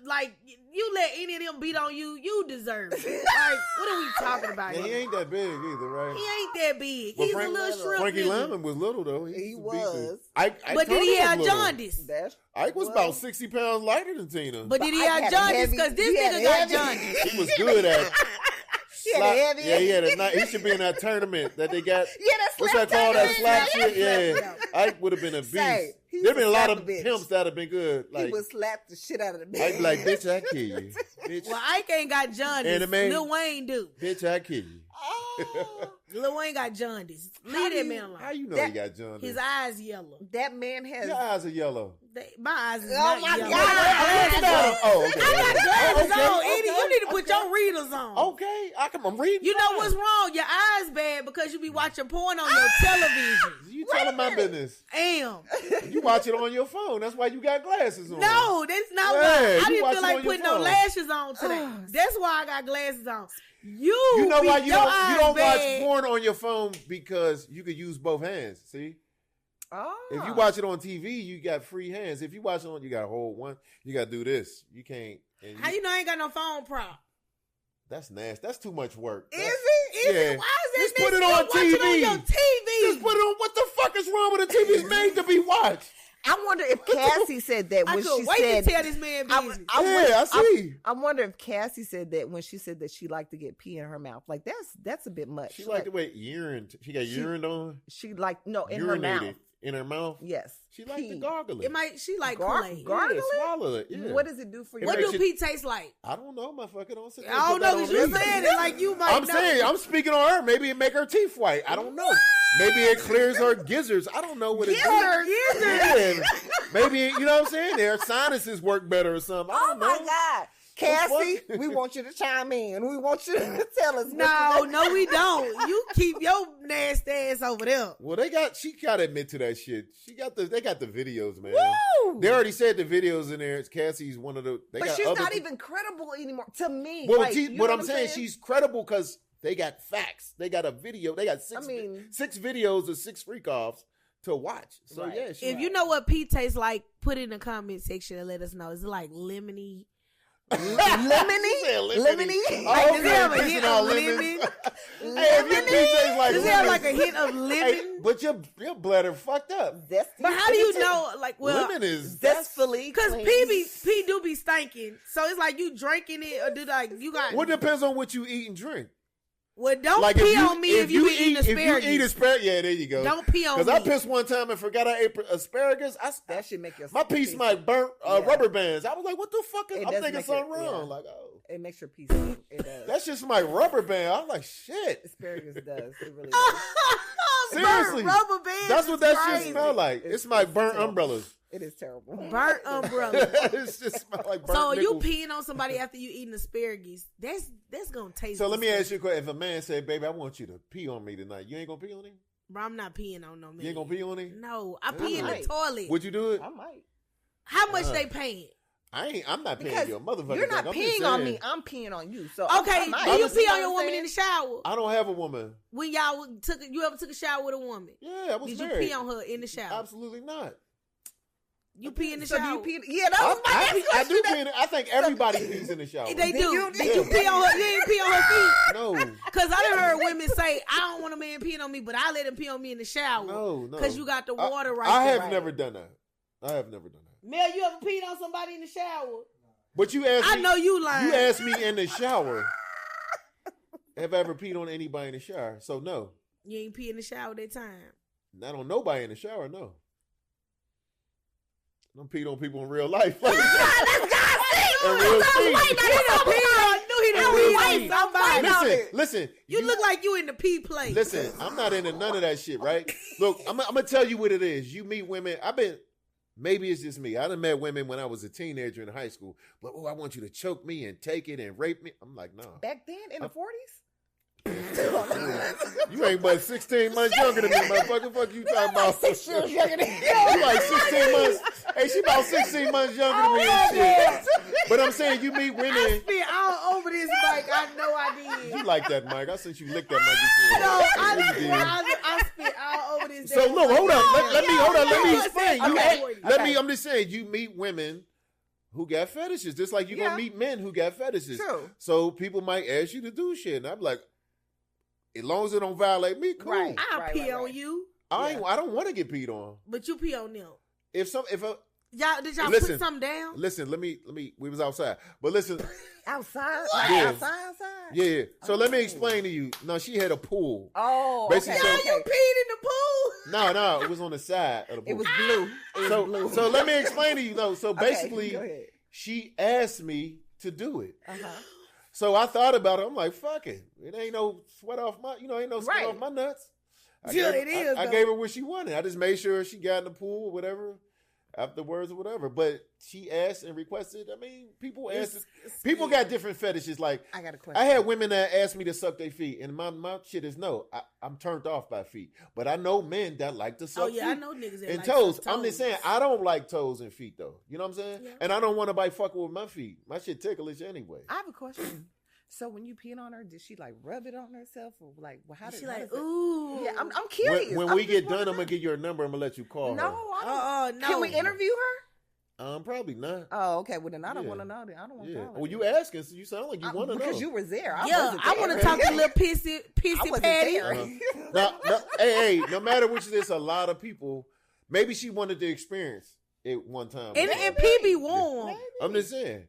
like you let any of them beat on you, you deserve it. Like, what are we talking about? He ain't that big either, right? He ain't that big. He's a little shrimp. Frankie Lyman was little though. He was. But did he have jaundice? Ike was about 60 pounds lighter than Tina. But did he have jaundice? Because this nigga got jaundice. He was good at it. He had a night. He should be in that tournament that they got. Yeah, that's what's that called? That slap shit. Yeah, Ike would have been a beast. There'd been a lot of pimps that have been good. Like, he would slap the shit out of the bitch. I'd be like, bitch, I kill you. Bitch. Well, Ike ain't got jaundice. Lil Wayne do. Bitch, I kill you. Lil Wayne got jaundice. Leave that man alone. How you know he got jaundice? His eyes yellow. That man has. Your eyes are yellow. My eyes is not yellow. God. I got glasses on. Edie, you need to put your readers on. Okay. I'm reading. You know what's wrong? Your eyes bad because you be watching porn on your television. You telling my business. Damn. You watch it on your phone. That's why you got glasses on. No, that's not why. I didn't feel like putting no lashes on today. That's why I got glasses on. You know why you don't watch porn on your phone? Because you could use both hands. See? Oh. If you watch it on TV, you got free hands. If you watch it on, you got to hold one. You got to do this. You can't. How you know I ain't got no phone prop? That's nasty. That's too much work. Is it? Yeah. Why is that? Just put it on TV. On your TV. Just put it on. What the fuck? fuck is wrong with the TV? It's made to be watched. I wonder if Cassie said that when she said. To tell this man business. I see. I wonder if Cassie said that when she said that she liked to get pee in her mouth. Like that's a bit much. She liked the way urine. She got urine on. She like in urinated her mouth. In her mouth. Yes. She liked to gargle it. She like Kool-Aid. Gargle it? Swallow it. Yeah. What does it do for you? What do pee taste like? I don't know, motherfucker. Don't say. I don't know because you saying it like you might. I'm saying I'm speaking on her. Maybe it make her teeth white. I don't know. Maybe it clears her gizzards. I don't know what it does. Yeah. Maybe you know what I'm saying. Their sinuses work better or something. I don't know. My God. Cassie, we want you to chime in. We want you to tell us. No, we don't. You keep your nasty ass over there. Well, she gotta admit to that shit. They got the videos, man. Woo! They already said the videos in there. Cassie's one of the. But she's not even credible anymore to me. Well, what I'm saying, she's credible because they got facts. They got a video. They got six videos of 6 freak offs to watch. So right. yeah. If you know what pee tastes like, put it in the comment section and let us know. Is it like lemony? Lemony? Oh, does it have a hint of lemon? Does it have like a hint of lemon? Hey, but your bladder fucked up. But how do you know? Like, well, lemon is zestfully because pee do be stinking. So it's like you drinking it or do like you got. Well, it depends on what you eat and drink. Well, don't pee on me if you eat asparagus. If you eat asparagus, yeah, there you go. Don't pee on me. Because I pissed one time and forgot I ate asparagus. That should make your my pee smelled burnt rubber bands. I was like, what the fuck is I'm thinking something wrong. Like, it makes your pee stink. It does. That's just my rubber band. I'm like, shit. Asparagus does. It really does. Seriously. Rubber bands. That's what that shit smell like. It's my burnt umbrellas. It is terrible. Burnt umbrella. It's just smell like burnt So nickels. you peeing on somebody after you eating asparagus? That's gonna taste. So let me ask you a question. If a man say, "Baby, I want you to pee on me tonight," you ain't gonna pee on him? Bro, I'm not peeing on no man. You ain't gonna pee on him? No, I pee in the toilet. Would you do it? I might. How much they paying? I'm not paying you a motherfucker. You're not peeing on me. I'm peeing on you. So okay, do you pee on your woman in the shower? I don't have a woman. When y'all you ever took a shower with a woman? Yeah, I was married. Did you pee on her in the shower? Absolutely not. You pee in the so shower? Do you pee? Yeah, that was my next question. I do pee. I think everybody pees in the shower. They do. Did you pee on her? You ain't pee on her feet? No. Because I done heard women say, I don't want a man peeing on me, but I let him pee on me in the shower. No. Because you got the water right I there. have never done that. Mel, you ever peed on somebody in the shower? But you asked me. I know you lying. You asked me in the shower. Have I ever peed on anybody in the shower? So no. You ain't pee in the shower that time. Not on nobody in the shower, no. I don't pee on people in real life. Like, that's gossip. In real Somebody. Listen. You look like you in the pee place. Listen, I'm not into none of that shit, right? Look, I'm gonna tell you what it is. You meet women. Maybe it's just me. I done met women when I was a teenager in high school. But I want you to choke me and take it and rape me. I'm like, no. Back then in the 40s. You ain't but 16 months younger than me, motherfucker. Fuck you talking about? 6 years younger than you. You like 16 months. Hey, she about 16 months younger than me and shit. But I'm saying you meet women. I spit all over this mic. I know I did. You like that mic. I sent you lick that mic before. No, I spit all over this. So look, hold on. Let me explain. I'm just saying you meet women who got fetishes. Just like you're going to meet men who got fetishes. True. So people might ask you to do shit. And I'm like, as long as it don't violate me, cool. Right. I'll pee on you. I don't want to get peed on. But you pee on them. Did y'all put something down? Listen, let me. We was outside, but listen. Outside? Yeah. Outside? Yeah. So let me explain to you. No, she had a pool. Oh, basically, okay. You peed in the pool? No, it was on the side of the pool. It was blue. So let me explain to you though. So basically, she asked me to do it. So I thought about it. I'm like, fuck it. It ain't no sweat off my, ain't no sweat off my nuts. I gave her what she wanted. I just made sure she got in the pool or whatever afterwards or whatever. But she asked and requested. I mean, people asked. People got different fetishes. Like, I got a question. I had women that asked me to suck their feet, and my shit is no. I'm turned off by feet. But I know men that like to suck feet. I know niggas that and like toes. toes. I'm just saying, I don't like toes and feet, though. You know what I'm saying? Yeah. And I don't want nobody fucking with my feet. My shit ticklish anyway. I have a question. So when you peed on her, did she like rub it on herself, or like how did she ooh? Yeah, I'm curious. When we get done, I'm gonna give you her number. I'm gonna let you call her. No. Can we interview her? Probably not. Oh, okay. Well, then I don't want to know. I don't want to know. Well, you asking, so you sound like you want to know. Because you were there. I want to talk to little pissy I wasn't Patty. there. Hey, no matter which it is, a lot of people, maybe she wanted to experience it one time. And PB warm. I'm just saying.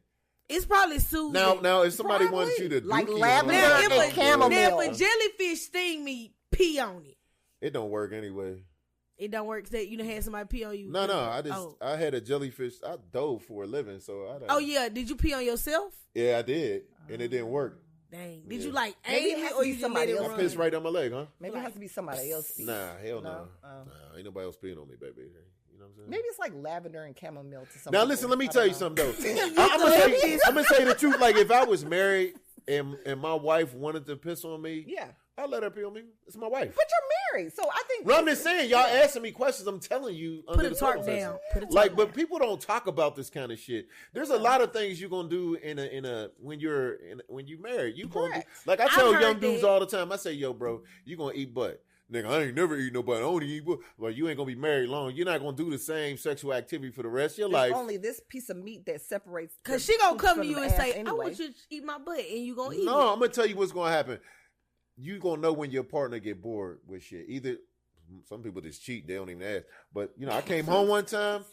It's probably soothing. Now, if somebody wants you to like dookie lavender on and chamomile. Now, if a jellyfish sting me, pee on it. It don't work anyway. It don't work. That you done had somebody pee on you. No. I had a jellyfish. I dove for a living, so I don't. Oh yeah, did you pee on yourself? Yeah, I did, and it didn't work. Dang. Did you like Maybe aim it has it to or be you just somebody let it else? I run? pissed right on my leg, huh? Maybe it has to be somebody else. Nah, hell no. No? Nah, ain't nobody else peeing on me, baby. You know what I'm saying? Maybe it's like lavender and chamomile to some Now people. listen, let me I tell don't you know. something though. I'm gonna say the truth. Like if I was married and my wife wanted to piss on me, Yeah. I'll let her pee on me. It's my wife. But you're married, so I think. Well, I'm just saying, y'all asking me questions. I'm telling you. Put under a the tarp circumstances. down. Put a tarp Like, down. but people don't talk about this kind of shit. There's a lot of things you're gonna do when you married. You gonna do, Correct. like I I've tell heard young dudes that. all the time. I say, yo, bro, you gonna eat butt. Nigga, I ain't never eat no butt. I only eat butt. Well, you ain't gonna be married long. You're not gonna do the same sexual activity for the rest of your There's life. only this piece of meat that separates. Cause the she gonna poop come from to you the and ass say, "I anyway. want you to eat my butt," and you gonna eat No, it. I'm gonna tell you what's gonna happen. You gonna know when your partner get bored with shit. Either some people just cheat, they don't even ask. But I came home one time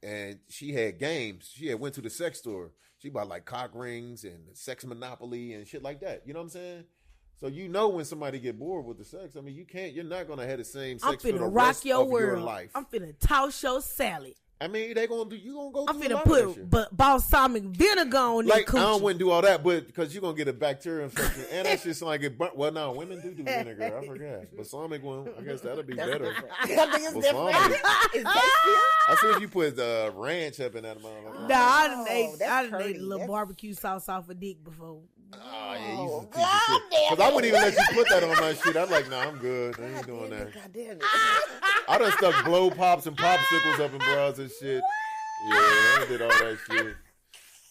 and she had games. She had went to the sex store. She bought like cock rings and sex monopoly and shit like that. You know what I'm saying? So when somebody get bored with the sex. I mean, you're not gonna have the same I'm sex for the finna rock rest your of world. your life. I'm finna toss your salad. I mean, you gonna go I'm through a finna lot of that shit. put balsamic vinegar on that Like, I coochie. wouldn't do all that, but because you're going to get a bacteria infection. And that shit's like it burnt. Well, no, women do vinegar. I forgot. Balsamic one, I guess that'll be better. I think it's different. Balsamic. Is that I see if you put ranch up in that motherfucker. Nah, I done that's ate curdy. a little That's- barbecue sauce off a dick before. Oh, yeah, you used to God teach shit. damn Because I it. wouldn't even let you put that on my shit. I'm like, nah, I'm good. I ain't doing that. God damn it. I done stuck blow pops and popsicles up in bras and shit. Yeah, I did all that shit.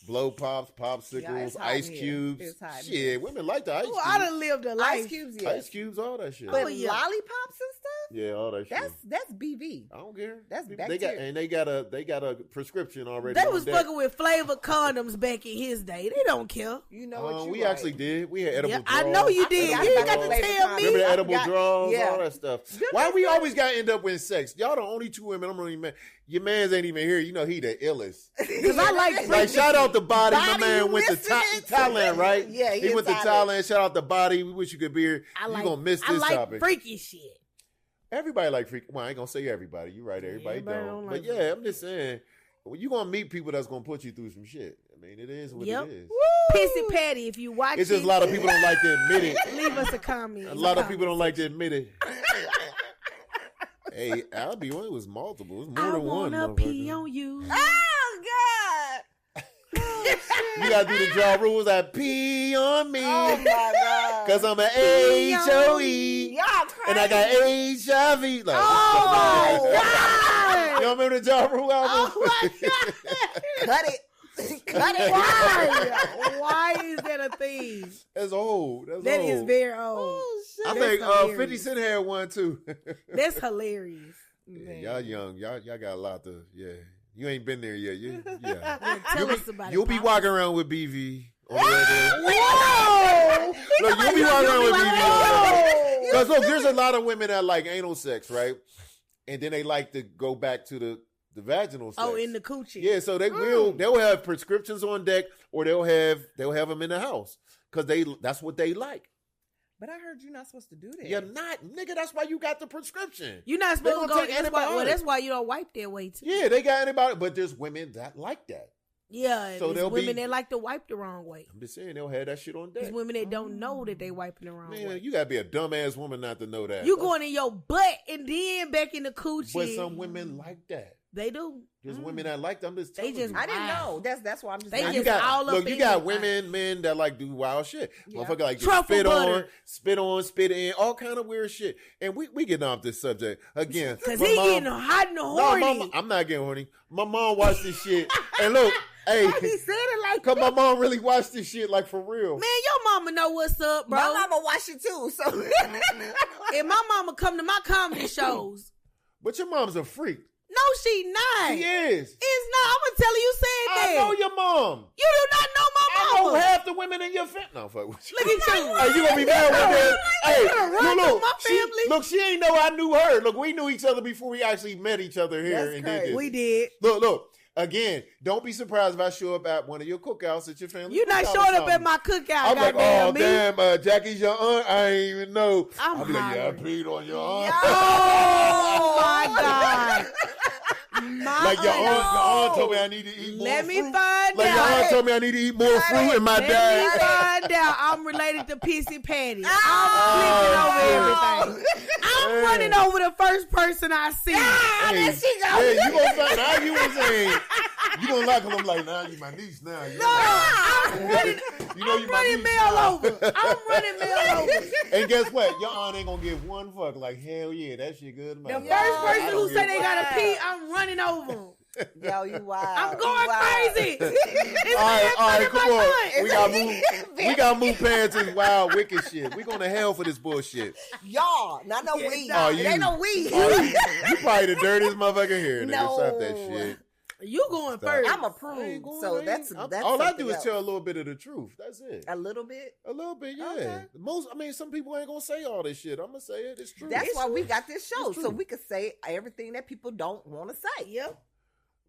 Blow pops, popsicles, Yeah, it's hot ice in here. cubes. It's hot in Shit, here. women like the ice Oh, I cubes. done lived a life. Ice cubes, yeah. Ice cubes, all that shit. But Oh, yeah. lollipops and stuff? Yeah, all that shit. That's BV. I don't care. That's they bacteria. got a prescription already. They on was deck. fucking with flavored condoms back in his day. They don't care. You know what you we right. actually did. We had edible Yeah, draws. I know you I did. forgot You ain't about got to flavor tell condoms. me. Remember the I edible forgot. draws, Yeah. all that stuff. Why we always got to end up with sex? Y'all the only two women. I'm really mad. Your man's ain't even here. You know he the illest. Because I like Like shout out to Body. My Body, man you went to listening? Thailand, right? Yeah, he in went to Thailand. Thailand. Shout out to Body. We wish you could be here. You gonna miss I this like topic. freaky shit. Everybody like freak. Well, I ain't gonna say everybody. You right. Everybody, Everybody don't. don't But like yeah, I'm just saying. Well, you gonna meet people that's gonna put you through some shit. I mean, it is what Yep. it is. Pissy Patty, if you watch It's just it, a lot of people don't like to admit it. leave us a comment. A lot of people don't like to admit it. Hey, I'll be one. It was multiple. It was more I than one. wanna pee motherfucker. on you. Oh, God. You gotta do the draw rules. I pee on me. Oh, my God. Cause I'm an HOE. Y'all crazy. And I got HIV. Like, Oh, you God. don't remember the draw rule album? Oh, my God. Cut it. Cut it. Why? Why is that a thing? That's old. That's That old. is very old. Oh, shit. I That's think hilarious. 50 Cent had one too. That's hilarious. Yeah, y'all young. Y'all got a lot to, yeah. You ain't been there yet. Yeah. Tell us about You'll it. be Pop. walking around with BV. On the regular. Whoa! Look, you'll be walking around with BV. Whoa! Because look, there's a lot of women that like anal sex, right? And then they like to go back to the vaginal sex. Oh, in the coochie. Yeah, so they'll have prescriptions on deck, or they'll have them in the house because that's what they like. But I heard you're not supposed to do that. You're not, nigga. That's why you got the prescription. You're not They supposed to gonna go. take That's why, well, antibiotics. that's why you don't wipe that way too. Yeah, they got antibiotics, but there's women that like that. Yeah, So there's they'll women be- that like to wipe the wrong way. I'm just saying they'll have that shit on deck. There's women that don't know that they wiping the wrong Man, way. you gotta be a dumbass woman not to know that. You going in your butt and then back in the coochie. But some women like that. They do. There's women that like them. I'm just They telling just- you. I didn't Wow. know. That's why I'm just. They Now, just you got, all up look, you in got that women, men that like do wild shit. Yeah. Motherfucker like get Truffle spit butter. on, spit in, all kind of weird shit. And we getting off this subject again. Cause my he mom- getting hot and No, horny. I'm not getting horny. My mom watched this shit, and look, hey, He said it like cause my mom really watched this shit like for real. Man, your mama know what's up, bro. my mama watch it too. So And my mama come to my comedy shows. But your mom's a freak. No, she not. She is. It's not. I'm gonna tell you said that. I know your mom. You do not know my I mama. know half the women in your family. No, fuck with you. Look at you. Hey, you gonna be mad with me? Hey, look, my family. Look, she ain't know I knew her. Look, we knew each other before we actually met each other here That's and crazy. did this. We did. Look. Again, don't be surprised if I show up at one of your cookouts at your family. You not cookout or showing up something. at my cookout. I'm like, goddamn me. damn, Jackie's your aunt. I ain't even know. I'm I'll be like, yeah, I hollering. peed on your aunt. Oh my God. Like your aunt told me I need to eat more Let fruit. me find Like your out. aunt told me I need to eat more fruit and my Let dad. me find out. I'm related to Pissy Patty. I'm flipping over everything. I'm running over the first person I see. Hey, you gonna find now you was saying you gonna like him. I'm like, nah, you my niece now. You I'm running, you know you my running niece Mel now. over. I'm running Mel over. And guess what? Your aunt ain't gonna give one fuck. Like, hell yeah, that shit good. The Man. first person I who don't say give they a gotta fuck. pee, I'm running over 'em. Yo, you wild. I'm You going wild. crazy. It's All right, my come on. aunt. We gotta move past this wild, wicked shit. We going to hell for this bullshit. Y'all, not no weed. nah, It ain't no weed. You probably the dirtiest motherfucker here. Nigga. No. Stop that shit. You going first. I'm I ain't approved, going- so I ain't- that's all I something do is else. tell a little bit of the truth. That's it. A little bit. A little bit, yeah. Okay. Some people ain't gonna say all this shit. I'm gonna say it. It's true. That's It's why true. we got this show, It's so true. we could say everything that people don't want to say. Yep.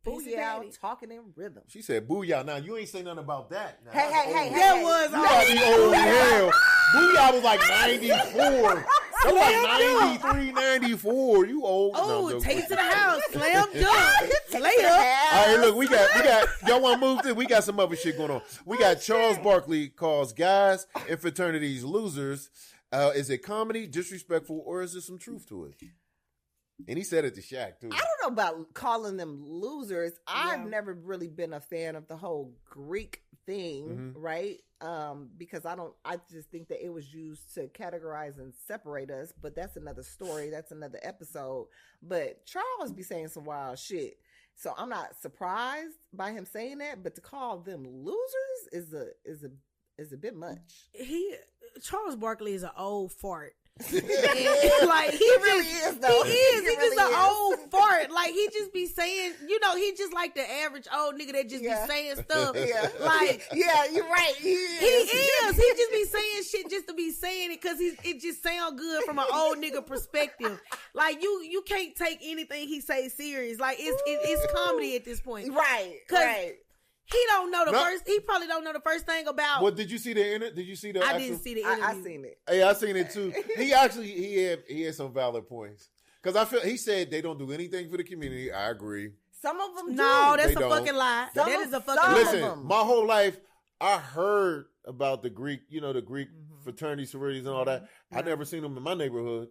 Pissy Patty. Booyah, talking in rhythm. She said, "Booyah!" Now you ain't say nothing about that. Now, Hey, that's hey, old. hey, That hey, was You gotta be old as hell. Booyah was like 94. That was like 93, 94. You old. Oh, No, take to the house. Slam dunk. Lay All up. right, look, we got. Y'all want to move this? We got some other shit going on. We got Charles Barkley calls guys in fraternities losers. Is it comedy, disrespectful, or is there some truth to it? And he said it to Shaq too. I don't know about calling them losers. I've Yeah. never really been a fan of the whole Greek thing, right? Because I just think that it was used to categorize and separate us, but that's another story. That's another episode. But Charles be saying some wild shit. So I'm not surprised by him saying that, but to call them losers is a bit much. Charles Barkley is an old fart. He Like really is, though. He is. He He really just an is. old fart. Like he just be saying, he just like the average old nigga that just Yeah. be saying stuff. Yeah. Like Yeah, you're right. he is. He just be saying shit just to be saying it because it just sound good from an old nigga perspective. Like you can't take anything he say serious. Like it's comedy at this point. Right. 'Cause Right. He don't know the No. first. He probably don't know the first thing about. What did you see the? Did you see the? I actual- didn't see the interview. I seen it. Hey, I seen it too. He actually he had some valid points because I feel he said they don't do anything for the community. I agree. Some of them No, do. that's They a don't. fucking lie. Some That of- is a some fucking of lie. Listen, them. my whole life I heard about the Greek, the Greek fraternity sororities and all that. I never seen them in my neighborhood.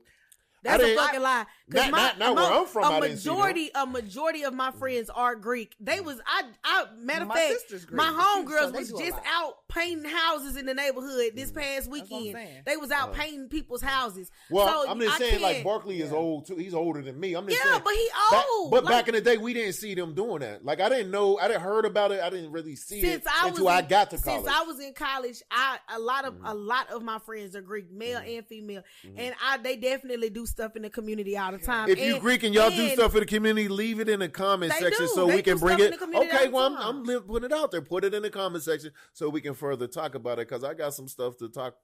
That's I a didn't- fucking lie. 'Cause Not where I'm from, I didn't see a majority of my friends are Greek. They was matter of My fact, sister's Greek, my so homegirls they was do a just lot. out painting houses in the neighborhood this past what I'm weekend. saying. They was out painting people's houses. Well, so I'm just I saying, like can't- Barkley is old too. He's older than me. I'm just Yeah, saying. but he old. But Like, back in the day, we didn't see them doing that. Like I didn't know. I didn't heard about it. I didn't really see it until I got to college. Since I was in college, a lot of my friends are Greek, male and female, and they definitely do stuff in the community all the time. If you Greek and y'all do and- stuff for the community, leave it in the comment They section do. so They we can do bring stuff in it. the community Okay, all the well, time. I'm putting it out there. Put it in the comment section so we can further talk about it because I got some stuff to talk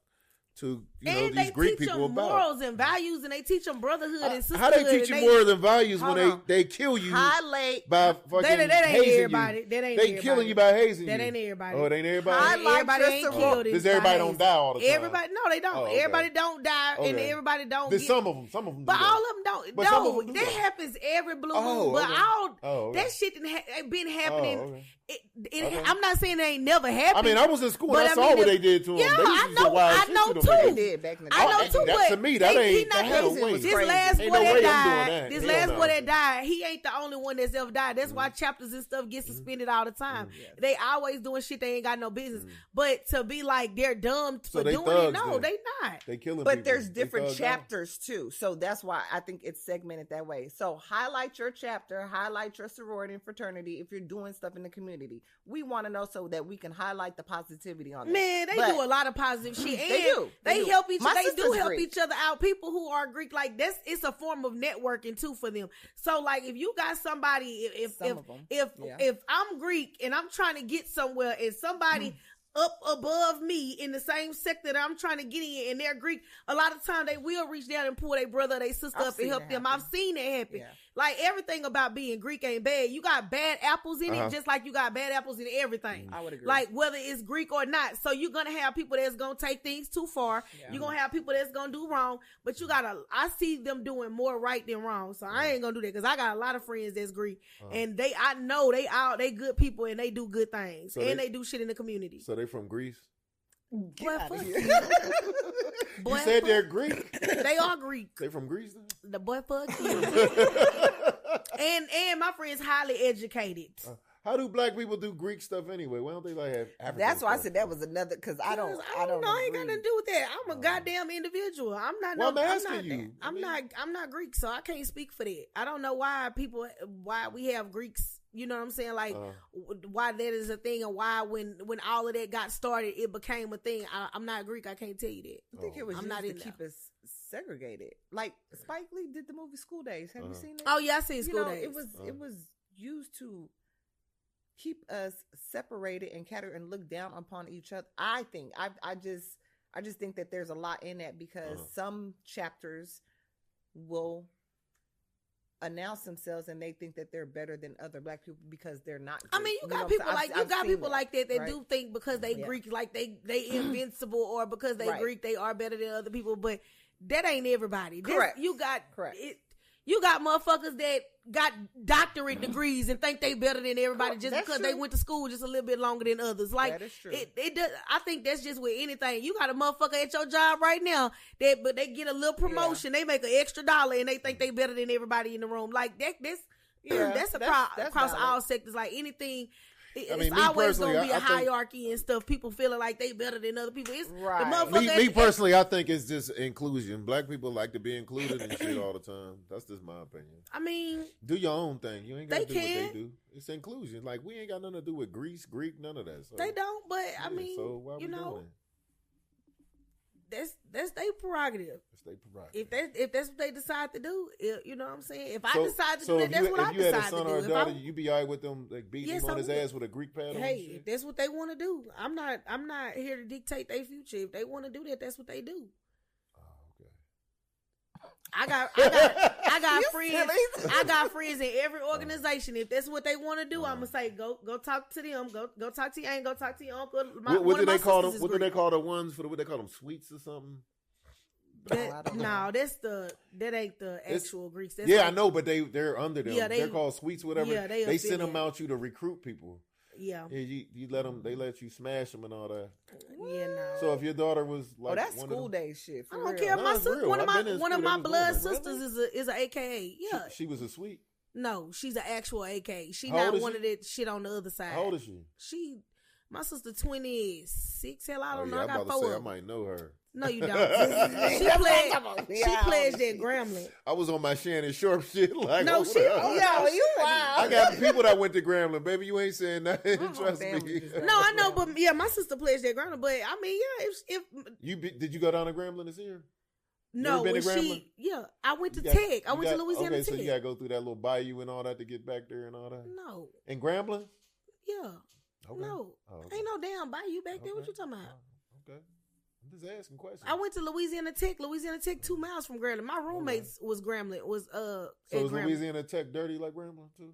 to and these they Greek teach people them about. morals and values, and they teach them brotherhood and sisterhood. How they teach you and more than values when Hold on. they kill you Highlight. by fucking That ain't hazing everybody. you? That ain't they everybody. killing you by hazing That you. ain't everybody. Oh, it ain't everybody. Highlight Everybody your ain't sorority. killed. Because everybody don't die all the time. Everybody, no, they don't. Oh, okay. Everybody don't die, and Okay. everybody don't. There's get, some of them. but do that. all of them don't. But some of No, them do that that. happens every blue Oh, moon. But okay. all Oh, okay. that shit been happening. Oh, okay. It, I'm not saying they ain't never happened. I mean, I was in school and But I I saw mean, what if- they did to him. Yeah, They used I to do know- wild I shit know to too. them They niggas. did back in the day. I know that- too, that- but to me, that he ain't- not that ain't the- no way. This Crazy. last Ain't boy no that way I'm doing died, that. this Hell last no. boy that died, he ain't the only one that's ever died. That's why chapters and stuff get suspended all the time. They always doing shit they ain't got no business. But to be like they're dumb So for they doing thugs it, no, then. they not. They killing But people. there's They different thugs out. chapters too. So that's why I think it's segmented that way. So highlight your chapter, highlight your sorority and fraternity if you're doing stuff in the community. community. We want to know so that we can highlight the positivity on it. Man, they do a lot of positive shit. And they do. They help each. They do help Greek. each other out. People who are Greek, like it's a form of networking too for them. So like, if you got somebody, if I'm Greek and I'm trying to get somewhere, and somebody up above me in the same sector that I'm trying to get in, and they're Greek, a lot of time they will reach down and pull their brother or their sister up and help them. I've seen it happen. Yeah. Like, everything about being Greek ain't bad. You got bad apples in it, just like you got bad apples in everything. I would agree. Like, whether it's Greek or not. So you're going to have people that's going to take things too far. Yeah. You're going to have people that's going to do wrong. But I see them doing more right than wrong. So I ain't going to do that, because I got a lot of friends that's Greek. And I know they good people and they do good things. So they do shit in the community. So they from Greece? Boy, fuck you. You said they're Greek. They are Greek. They from Greece then? The boy, fuck you. and my friend's highly educated. How do black people do Greek stuff anyway? Why don't they like have African That's why stuff? I said that was another, because I don't know. I ain't got nothing to do with that. I'm a goddamn individual. I'm not. Well, I'm asking you. I'm not Greek, so I can't speak for that. I don't know why we have Greeks. You know what I'm saying? Like, why that is a thing, and why when all of that got started, it became a thing. I'm not Greek. I can't tell you that. I think it was used to keep us segregated. Like, Spike Lee did the movie School Days. Have you seen it? Oh yeah, I seen School Days. It was used to keep us separated and cater and look down upon each other. I think I just think that there's a lot in that, because some chapters will announce themselves and they think that they're better than other black people because they're not Greek. I mean, you got people like that right? do think because they Greek, like they invincible, or because they Greek they are better than other people, but that ain't everybody. Correct. You got motherfuckers that got doctorate degrees and think they better than everybody just because they went to school just a little bit longer than others. Like, that is true. It does. I think that's just with anything. You got a motherfucker at your job right now but they get a little promotion. They make an extra $1 and they think they better than everybody in the room. Like that's across all sectors. Like anything. It's always going to be a hierarchy and stuff. People feeling like they better than other people. It's right. The motherfucker. Me personally, I think it's just inclusion. Black people like to be included in shit all the time. That's just my opinion. I mean, do your own thing. You ain't got to do what they do. It's inclusion. Like, we ain't got nothing to do with Greece, Greek, none of that. So, they don't. But I mean, so why we doing? That's their prerogative. It's their prerogative. If that's what they decide to do, you know what I'm saying? If I decide to do that, that's what I decide to do. If you had a son or a daughter, you be all right with them like beating him on his ass with a Greek paddle? Hey, if that's what they want to do. I'm not here to dictate their future. If they want to do that, that's what they do. I got friends. I got friends in every organization. If that's what they want to do, I'm gonna say go talk to them. Go talk to your aunt. Go talk to your uncle. What do they call them? What do they call the ones for what they call them? Sweets or something? That ain't the actual Greeks. That's I know, but they're under them. Yeah, they're called sweets, whatever. Yeah, they send them out you to recruit people. Yeah, you let them. They let you smash them and all that. Yeah, no. So if your daughter was like, that's School Day shit. I don't care. One of my blood sisters is a AKA. Yeah, she was a sweet. No, she's an actual AKA. She not one of that shit on the other side. How old is she? My sister 26. Hell, I don't know. I got about 4. to say, I might know her. No, you don't. She pledged at Grambling. I was on my Shannon Sharp shit. Like, no, you wild. I got people that went to Grambling. Baby, you ain't saying nothing. Trust me. No, I know, but yeah, my sister pledged at Grambling. But I mean, yeah, if did you go down to Grambling this year? No, I went to Tech. I went to Louisiana Tech. So you gotta go through that little bayou and all that to get back there and all that. No. In Grambling? Yeah. Okay. No. Ain't no damn bayou back there. What you talking about? Okay. I'm just asking questions. I went to Louisiana Tech. Louisiana Tech 2 miles from Grambling. My roommates was Grambling. So is Louisiana Tech dirty like Grambling too?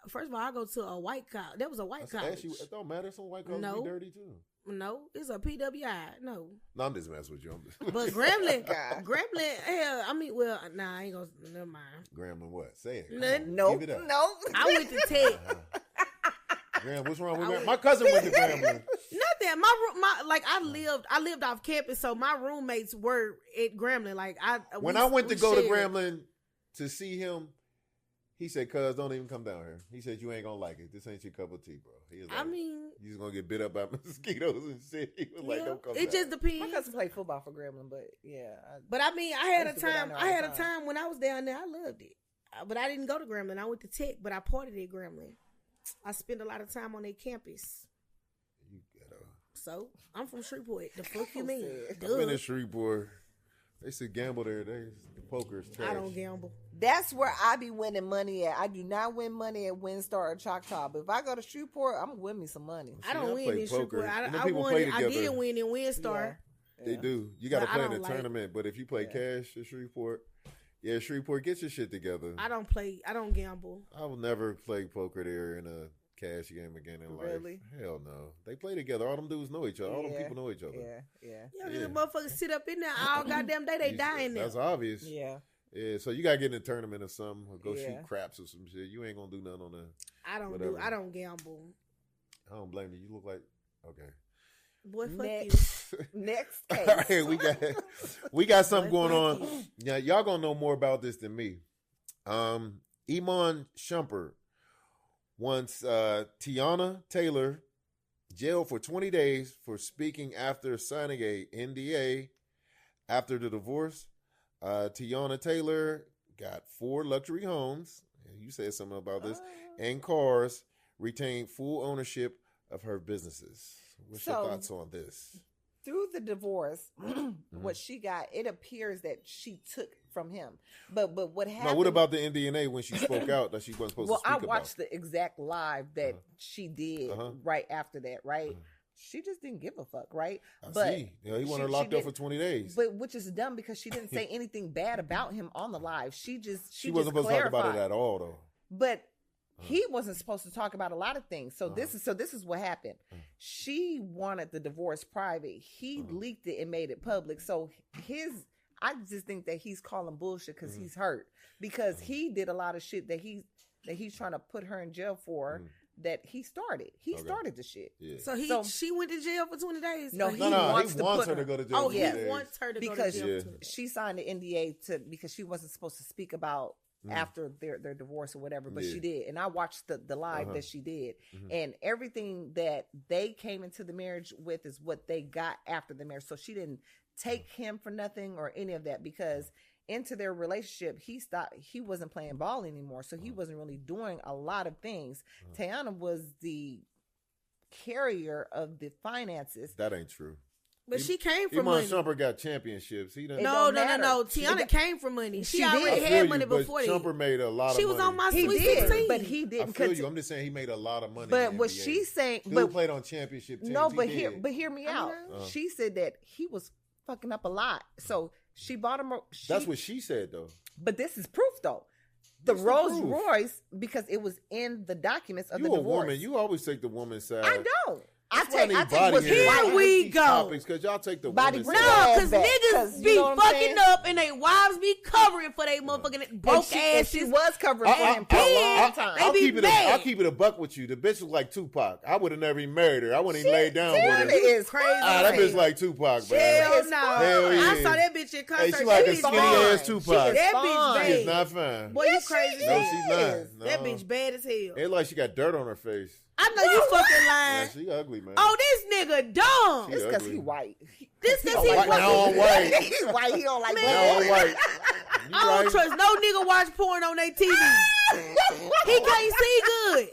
First of all, I go to a white college. That was a white college. It don't matter. Some white colleges be dirty too. No, it's a PWI. No, I'm just messing with you. But Grambling, hell, I mean, well, nah, I ain't gonna. Never mind. Grambling, what? Say it. No. I went to Tech. Graham, what's wrong with that? My cousin went to Grambling. Nothing. I lived off campus, so my roommates were at Grambling. Like when I went to go to Grambling to see him, he said, "Cuz, don't even come down here." He said, "You ain't gonna like it. This ain't your cup of tea, bro." He was like, you just gonna get bit up by mosquitoes and shit. He was like, "Don't come." It just depends. My cousin played football for Grambling, but yeah. But I mean, I had a time when I was down there. I loved it, but I didn't go to Grambling. I went to Tech, but I partied at Grambling. I spend a lot of time on their campus. You gotta. So I'm from Shreveport. The fuck you mean? I've been in Shreveport. They used to gamble there. The poker's trash. I don't gamble. That's where I be winning money at. I do not win money at WinStar or Choctaw. But if I go to Shreveport, I'm gonna win me some money. I don't win play in poker. Shreveport. I did win in WinStar. Yeah. They do. You got to But play I in the don't like- tournament. But if you play cash at Shreveport, Shreveport, get your shit together. I don't gamble. I will never play poker there in a cash game again in life. Really? Hell no. They play together. All them dudes know each other. All them people know each other. Yeah, the motherfuckers sit up in there all goddamn day. They die in there. That's obvious. Yeah. Yeah, so you gotta get in a tournament or something, or go Yeah. shoot craps or some shit. You ain't gonna do nothing on that. I don't whatever. I don't gamble. I don't blame you. You look like okay. Boy, fuck Next. you. Next All case. right, we got something Boy, going fuck on. Yeah, y'all gonna know more about this than me. Iman Shumpert wants Tiana Taylor jailed for 20 days for speaking after signing a NDA after the divorce. Tiana Taylor got 4 luxury homes. You said something about this. And cars, retained full ownership of her businesses. What's your thoughts on this? Through the divorce, what she got, it appears that she took from him. But what happened? Now, what about the NDA when she spoke out that she wasn't supposed to speak about? I watched the exact live that she did right after that, right? She just didn't give a fuck, right? I see. Yeah, he wanted her locked up for 20 days. But which is dumb because she didn't say anything bad about him on the live. She wasn't supposed to talk about it at all, though. But he wasn't supposed to talk about a lot of things. So this is what happened. She wanted the divorce private. He leaked it and made it public. So I just think that he's calling bullshit because he's hurt because he did a lot of shit that he's trying to put her in jail for. That he started. He started the shit. Yeah. So she went to jail for 20 days? No, he wants her to go to jail. Oh, for he 20 days. wants her to because go to jail. For 20 days. she signed the NDA because she wasn't supposed to speak about after their divorce or whatever, but she did. And I watched the live that she did. And everything that they came into the marriage with is what they got after the marriage. So she didn't take him for nothing or any of that because into their relationship, he wasn't playing ball anymore. So he wasn't really doing a lot of things. Tiana was the carrier of the finances. That ain't true. But she came from Iman money. Shumpert got championships. He done. No. matter. Tiana came from money. She already I feel had money but before that. Shumpert made a lot of money. She was on my He Sweet did, 16. but he I didn't. feel you. I'm just saying he made a lot of money. But in what the NBA. she's saying, Dude played on championship teams. no, He but did. hear me out. She said that he was fucking up a lot, so she bought him. That's what she said, though. But this is proof, though. The What's the Rolls proof? Royce, because it was in the documents of You the a divorce. woman. You always take the woman's side. I don't. I That's why take body what's hair. right. Here we These go. topics, because y'all take the Body woman's bring side. No, ass because back, niggas 'cause you be know what I'm fucking saying? up and they wives be covering for they motherfucking broke And asses. she was covering for him for a long time. They be mad. I'll keep it a buck with you. The bitch was like Tupac. I would have never even married her. I wouldn't even lay down with Tiana her. is crazy. That bitch like Tupac, man. Hell is no. fine. Hell yeah. I saw that bitch in concert. Hey, she like that a bitch skinny bad. ass Tupac. That fine. bitch She's bad. not fine. Boy, you crazy. No, she's not. No. That bitch bad as hell. It's like she got dirt on her face. I know you fucking Yeah, lying. she ugly, man. Oh, this nigga dumb. It's because ugly. he white. This because Oh, he white, now fucking. I'm white. He's white. He don't like Man. Now black. I'm white. You I don't right. trust no nigga watch porn on their TV. He can't see good.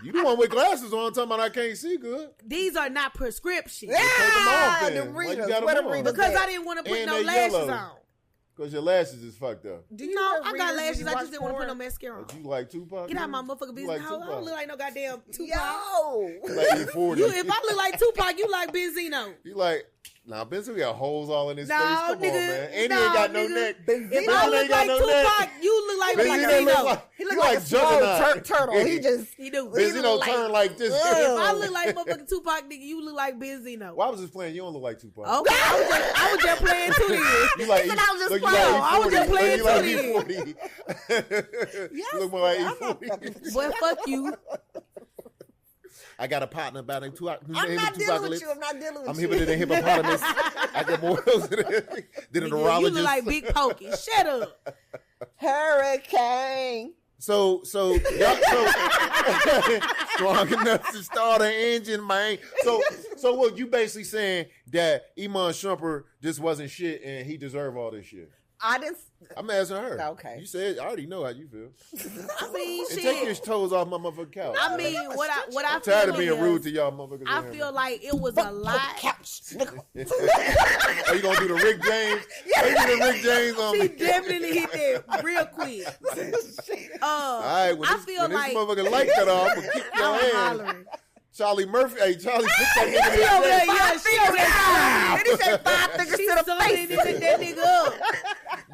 You the one with glasses on talking about I can't see good. These are not prescriptions. Take them off then. the Why you readers. got Where them the on? readers Because at? I didn't want to put And no they lashes yellow. on. Because your lashes is fucked up. Do you No, have I got readers when lashes. you I watch just didn't want to put no porn? mascara on. But you like Tupac? Get out of my man? motherfucking You business. like I don't Tupac? look like no goddamn Tupac. Yo. You like E40. You, if I look like Tupac, you like Benzino. You like, nah, Benson got holes all in his No, face. Come nigga. on, man. And he No, ain't got no nigga. neck. Benzino If Benzino I ain't look got like no Tupac, neck. you look like Benzino Benzino. look like, He look you like a small Juggernaut. turtle. He just. He do. Benzino like- turn like this. If I look like motherfucking Tupac, nigga, you look like Benzino. Why was this playing? You don't look like Tupac. Okay, I was just playing too then. You like He said I was just look, you playing. like I was just E40. playing You like too E40. You look more like I'm not E40. fucking- Boy, fuck you. I got a partner about him. I'm not dealing with you. I'm not dealing with I'm you. hipper than a hippopotamus. I got more than a You neurologist. look like Big Pokey. Shut up. Hurricane. So strong enough to start an engine, man. So what you basically saying that Iman Shumpert just wasn't shit and he deserved all this shit? I didn't. I'm asking her. Okay. You said I already know how you feel. I mean, And shit. take your toes off my motherfucking couch. I mean, what I I'm tired feel of being is, rude to y'all motherfuckers. I feel like it was a lot. Are you gonna do the Rick James? Are you do the Rick James on She me? definitely hit that real quick. All right, when I this, feel when like this motherfucker light cut off, I'm gonna kick your I'm ass. hollering. Charlie Murphy, hey Charlie, put that nigga in She over there, the yeah, she over there. And he said 5 fingers She to the zoning face. into that nigga up.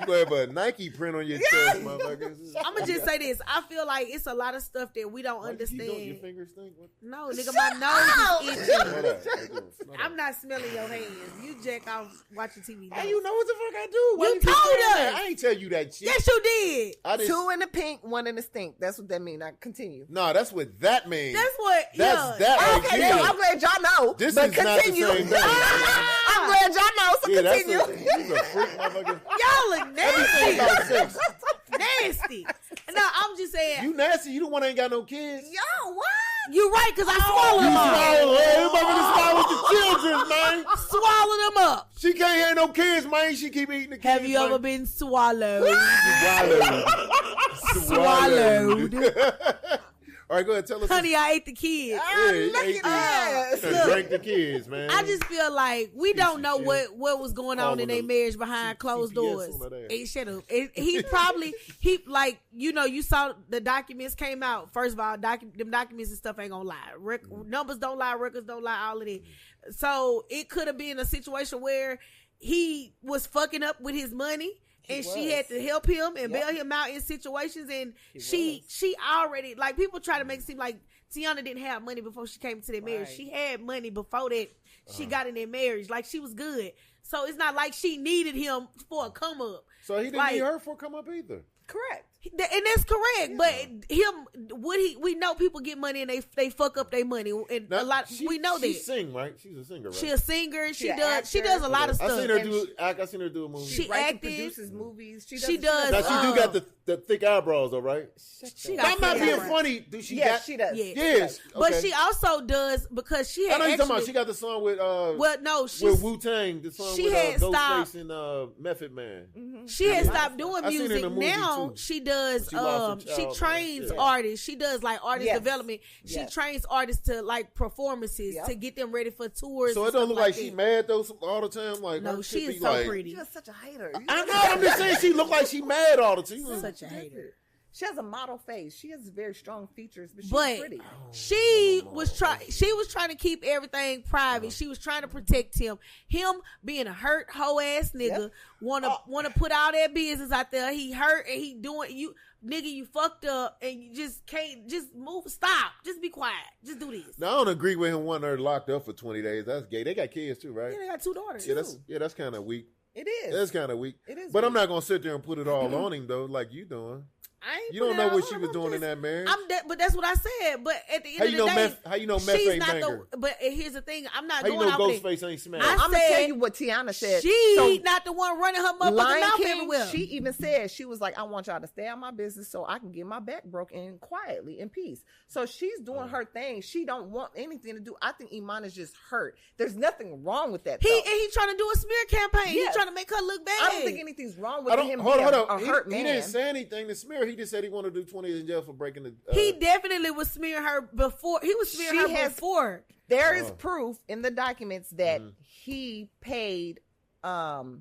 You gonna have a Nike print on your chest, motherfuckers. I'm gonna just say this. I feel like it's a lot of stuff that we don't Why you keep doing- Your understand. fingers stink? What? No, nigga, my nose is itching. Smell that. Smell that. I'm not smelling your hands. You jack off watching TV. Hey, you know what the fuck I do? Why You keep told saying us. that? I ain't tell you that shit. Yes, you did. I just, 2 in the pink, 1 in the stink. That's what that means. Now continue. no, that's what that means. That's what. That's yeah. that right Okay, there. so I'm glad y'all know. This but is not the continue. same thing. I'm glad y'all know. So Yeah, that's continue. he's a freak, motherfucker. Y'all are Everything nasty. about sex. Nasty. No, I'm just saying. You nasty. You the one that ain't got no kids. Yo, what? You're right, because I swallowed You them up. swallow, hey, you motherfucker swallow with the children, man. Swallow them up. She can't have no kids, man. She keep eating the kids. Have you man. ever been swallowed? Swallowed. Swallowed. All right, go ahead. Tell us. Honey, I ate the kid. Yeah, Look ate at the- this. Drank the kids, man. I just feel like we don't know shit. what was going on in their marriage behind closed CPS doors. on that ass. Hey, shut up. He probably like you saw the documents came out. First of all, them documents and stuff ain't gonna lie. Numbers don't lie, records don't lie, all of that. So it could have been a situation where he was fucking up with his money. And she had to help him and bail him out in situations. And she already, like, people try to make it seem like Tiana didn't have money before she came into their marriage. She had money before that she got in their marriage. Like, she was good. So it's not like she needed him for a come up. So he didn't Like- need her for a come up either. Correct. And that's correct, but we know people get money and they fuck up their money, and Now, a lot we know she that. sing, right? She's a singer, right? She a singer. She an does actor. a lot of I stuff. seen her do act. I seen her do a movie. She Writes and acted. produces movies. She does. Now she do got the thick eyebrows, though, right? She got I'm not being eyebrows. funny. Do she Yes, got? she does. Yeah. Yes, But okay. she also does because she I had know you're talking about. actually. She got the song with Well, no, with she's Wu Tang. The song she with had stopped. Ghostface and Method Man. she had stopped doing I seen her in music. the movie, Now too. she does. She lost her She child. trains Yeah. artists. She does like artist Yes. development. She Yes. trains artists to like performances Yep. to get them ready for tours. So and it don't stuff look like that. she mad though all the time. Like No, her she shit is be so like, pretty. You're such a hater. I know. I'm just saying she look like she mad all the time. Such a hater. She has a model face. She has very strong features, but she's But pretty. she was trying to keep everything private. She was trying to protect him. Him being a hurt hoe ass nigga, wanna put all that business out there. He hurt and he doing you nigga, you fucked up and you just can't just move. Stop. Just be quiet. Just do this. Now I don't agree with him wanting her locked up for 20 days. That's gay. They got kids too, right? Yeah, they got 2 daughters. That's kind of weak. It is. That's kind of weak. It is But I'm weak. not gonna sit there and put it all on him though, like you doing. I ain't You put don't it know all what on she him. was I'm doing in just- that marriage. But that's what I said. But at the end How of you the know day, meth? How you know meth she's ain't not banger? But here's the thing. I'm not How you going know off of that. Ghostface ain't smashed? I I'm gonna said tell you what Tiana said. She not the one running her motherfucking Lion mouth King, everywhere. she even said, she was like, I want y'all to stay on my business so I can get my back broken quietly in peace. So she's doing her thing. She don't want anything to do. I think Iman is just hurt. There's nothing wrong with that. He though. and he trying to do a smear campaign. Yes. He's trying to make her look bad. I don't think anything's wrong with I don't. him Hold being on. a hurt He man. didn't say anything to smear. He just said he wanted to do 20 years in jail for breaking the. He definitely was smearing her before. He was smearing She her has- before. There is proof in the documents that he paid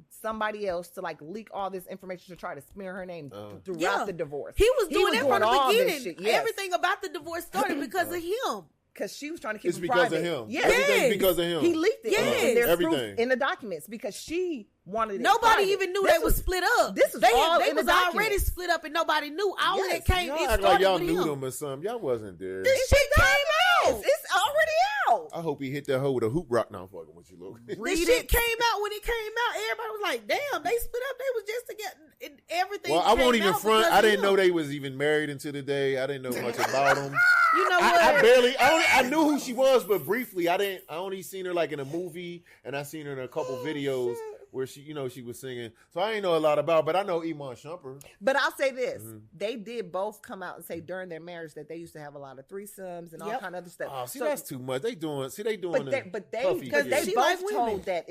somebody else to like leak all this information to try to smear her name throughout Yeah. the divorce. He was doing it from all the this beginning. shit, yes. Everything about the divorce started because of him. Because she was trying to keep It's it because private. of him. Yes. Everything's Yes. because of him. He leaked it. Yes. And there's Everything. proof in the documents because she wanted it Nobody private. even knew This they was split up. this is they all they in the was already documents. split up and nobody knew. All Yes. that came. Y'all It act started like y'all with knew him. them or something. Y'all wasn't there. This shit came out. It's already out. I hope he hit that hoe with a hoop rock. Now I'm fucking with you, Luke. This shit came out when it came out. Everybody was like, "Damn, they split up. They was just together." And everything. Well, I won't came even out front. because I of didn't him. know they was even married until today. I didn't know much about them. You know what? I knew who she was, but briefly. I only seen her like in a movie, and I seen her in a couple videos where she, she was singing. So I ain't know a lot about, but I know Iman Shumpert. But I'll say this: they did both come out and say during their marriage that they used to have a lot of threesomes and all kind of other stuff. Oh, see, that's too much. They doing. But they both told that.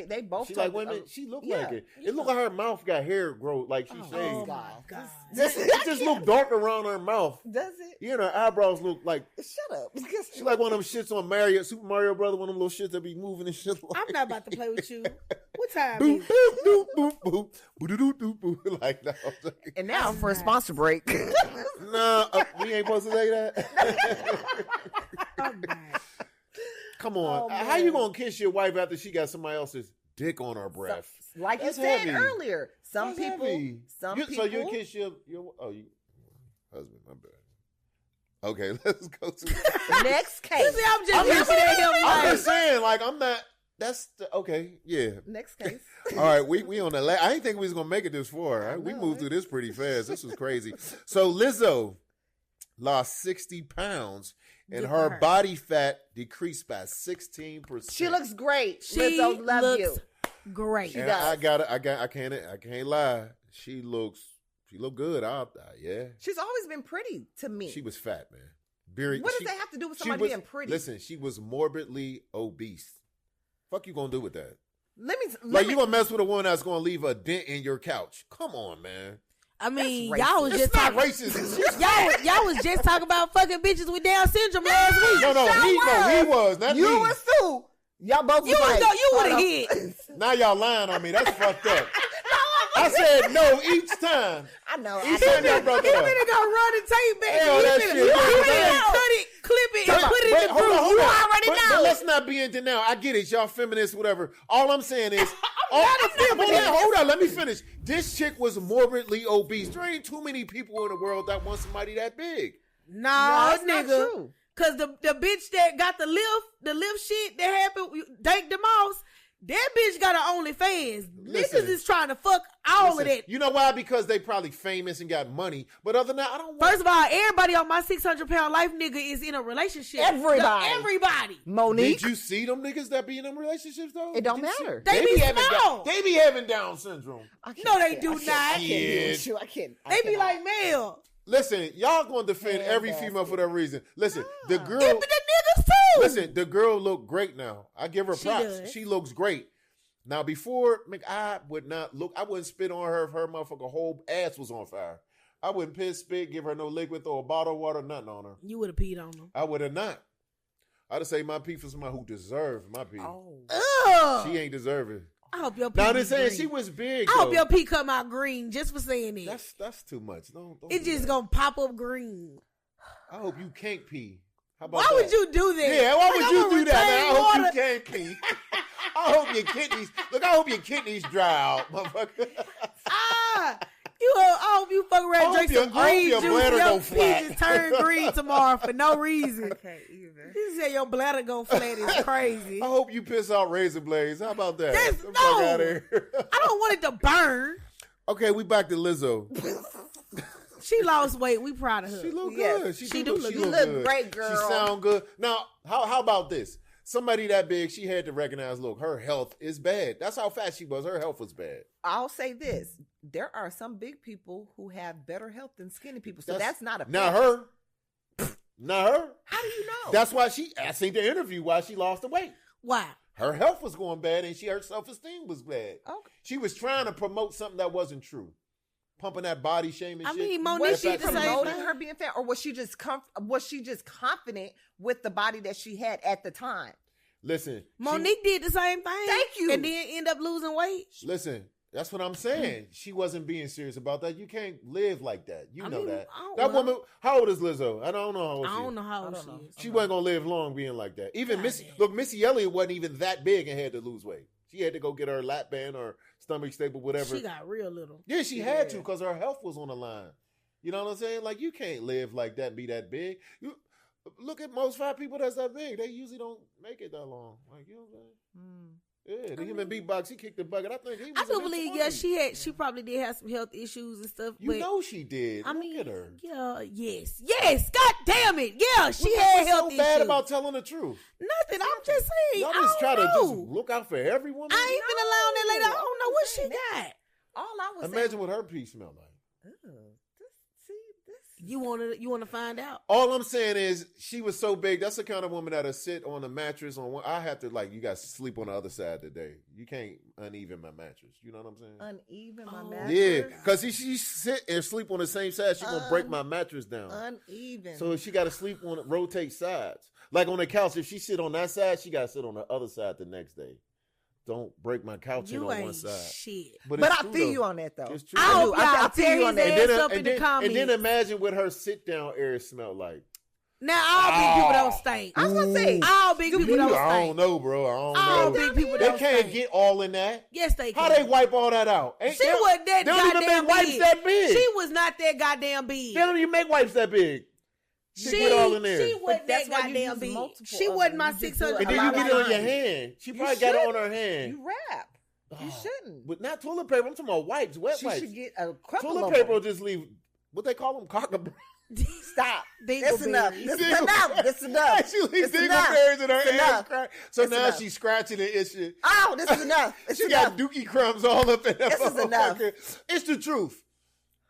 They both. She told like women. She looked like it. It looked like her mouth got hair growth, like she shaved. Oh God! It just looked dark around her mouth. Does it? Yeah, her eyebrows look like. Shut up. She like one of them shits on Super Mario Brother, one of them little shits that be moving and shit. Like. I'm not about to play with you. What time boop, is boop, boop, boop, boop, boop, boop, boop, boop, like that. And now for a sponsor break. No, we ain't supposed to say that. Come on. How you gonna kiss your wife after she got somebody else's dick on her breath? Like That's you said heavy. earlier, some That's people. heavy. So you kiss your husband? My bad. Okay, let's go to next case. I'm just looking at him. I'm just saying, like, I'm not. That's okay. Yeah. Next case. All right, we on the. I didn't think we was gonna make it this far. Right? We moved through this pretty fast. This was crazy. So Lizzo lost 60 pounds, and her body fat decreased by 16%. She looks great. Lizzo, love you. Great. And I can't lie. She look good. Yeah. She's always been pretty to me. She was fat, man. What does that have to do with somebody being pretty? Listen, she was morbidly obese. Fuck you gonna do with that? You gonna mess with a woman that's gonna leave a dent in your couch? Come on, man. I mean, y'all was just talking racist. y'all was just talking about fucking bitches with Down syndrome last week. He was. Not you me. was too. Y'all both. You would have hit. Now y'all lying on me. That's fucked up. I said no each time. I know. Each time y'all brought that up. He gonna run the tape back. Hell, that shit. Cut it, clip it, and put it in the group. You already know. But let's not be into now. I get it. Y'all feminists, whatever. All I'm saying is. Hold on. Let me finish. This chick was morbidly obese. There ain't too many people in the world that want somebody that big. No, nigga. Cause the bitch that got the lift shit that happened, Dake DeMoss, that bitch got her OnlyFans. Niggas is trying to fuck all of that. You know why? Because they probably famous and got money. But other than that, I don't want... First of all, everybody on my 600-pound life nigga is in a relationship. Everybody. Monique. Did you see them niggas that be in them relationships, though? It don't matter. They be small. They be having Down syndrome. No, they do not. I can't. They be like male. Listen, y'all gonna defend every female for that reason. Listen, the girl... Even the niggas, too. Listen, the girl look great now. I give her props. She looks great. Now, before, I wouldn't spit on her if her motherfucking whole ass was on fire. I wouldn't piss, spit, give her no liquid, throw a bottle of water, nothing on her. You would have peed on her. I would have not. I'd have say my pee for somebody who deserved my pee. Oh. She ain't deserving. I hope your pee Now they're saying green. she was big. I hope your pee come out green just for saying it. That's too much. Don't it's just gonna pop up green. I hope you can't pee. How about why would you do that? Yeah, why would you do that? I hope you can't pee. I hope your kidneys dry out, motherfucker. I hope you fuck around and drink some green juice. Your flat. just turn green tomorrow for no reason. Okay, either. You said your bladder go flat is crazy. I hope you piss out razor blades. How about that? Fuck out of here. I don't want it to burn. Okay, we back to Lizzo. She lost weight. We proud of her. She look good. She look great, girl. She sound good. Now, how about this? Somebody that big, she had to recognize, look, her health is bad. That's how fat she was. Her health was bad. I'll say this. There are some big people who have better health than skinny people. So that's not a Not her. Not her. How do you know? That's why I seen the interview why she lost the weight. Why? Her health was going bad and her self-esteem was bad. Okay. She was trying to promote something that wasn't true. Pumping that body shaming shit. I mean, Monique, she promoting her being fat, or was she just confident with the body that she had at the time? Listen, Monique did the same thing. Thank you. And then end up losing weight. Listen, that's what I'm saying. She wasn't being serious about that. You can't live like that. You know that. Woman, how old is Lizzo? I don't know how old she is. I don't know how old she is. She wasn't gonna live long being like that. Even Missy Elliott wasn't even that big and had to lose weight. She had to go get her lap band or stomach staple, whatever. She got real little. Yeah, she had to because her health was on the line. You know what I'm saying? Like, you can't live like that and be that big. Look at most fat people that's that big. They usually don't make it that long. Like, you know what I'm saying? Yeah, the human beatbox, he kicked the bucket. I think he was. I do believe, she probably did have some health issues and stuff. You know she did. Look at her. Yeah, yes. God damn it. Yeah, she had health issues. What's so bad about telling the truth? Nothing. I'm just saying. Y'all just try to just look out for every woman. I ain't been allowing that lady. I don't know what she got. All I was Imagine what her pee smelled like. You wanna find out? All I'm saying is she was so big. That's the kind of woman that'll sit on a mattress on one. I have to you got to sleep on the other side today. You can't uneven my mattress. You know what I'm saying? Uneven my mattress. Yeah, because she sit and sleep on the same side. She gonna break my mattress down. Uneven. So she got to sleep on it, rotate sides. Like on the couch, if she sit on that side, she got to sit on the other side the next day. Don't break my couch in on one side. Shit. But I feel you on that though. It's true. I feel you on that. And then imagine what her sit down area smelled like. Now all big people don't stink. I was gonna say all big people don't stink. I don't know, bro. I don't know. All big people don't stink. They can't get all in that. Yes, they can. How they wipe all that out? She wasn't that goddamn big. They don't even make wipes that big. She was not that goddamn big. They don't even make wipes that big. She all in there. She wasn't that goddamn big. She wasn't my 600. And then you get it on your hand. She probably got it on her hand. You wrap. You shouldn't. But not toilet paper. I'm talking about wipes, wet wipes. She should get a couple toilet of paper them. will just leave, what they call them, cockaboo. Stop. That's enough. That's She leaves dingleberries in her ass. So now she's scratching and itching. Oh, this is enough. She got dookie crumbs all up in her. This is enough. It's the truth.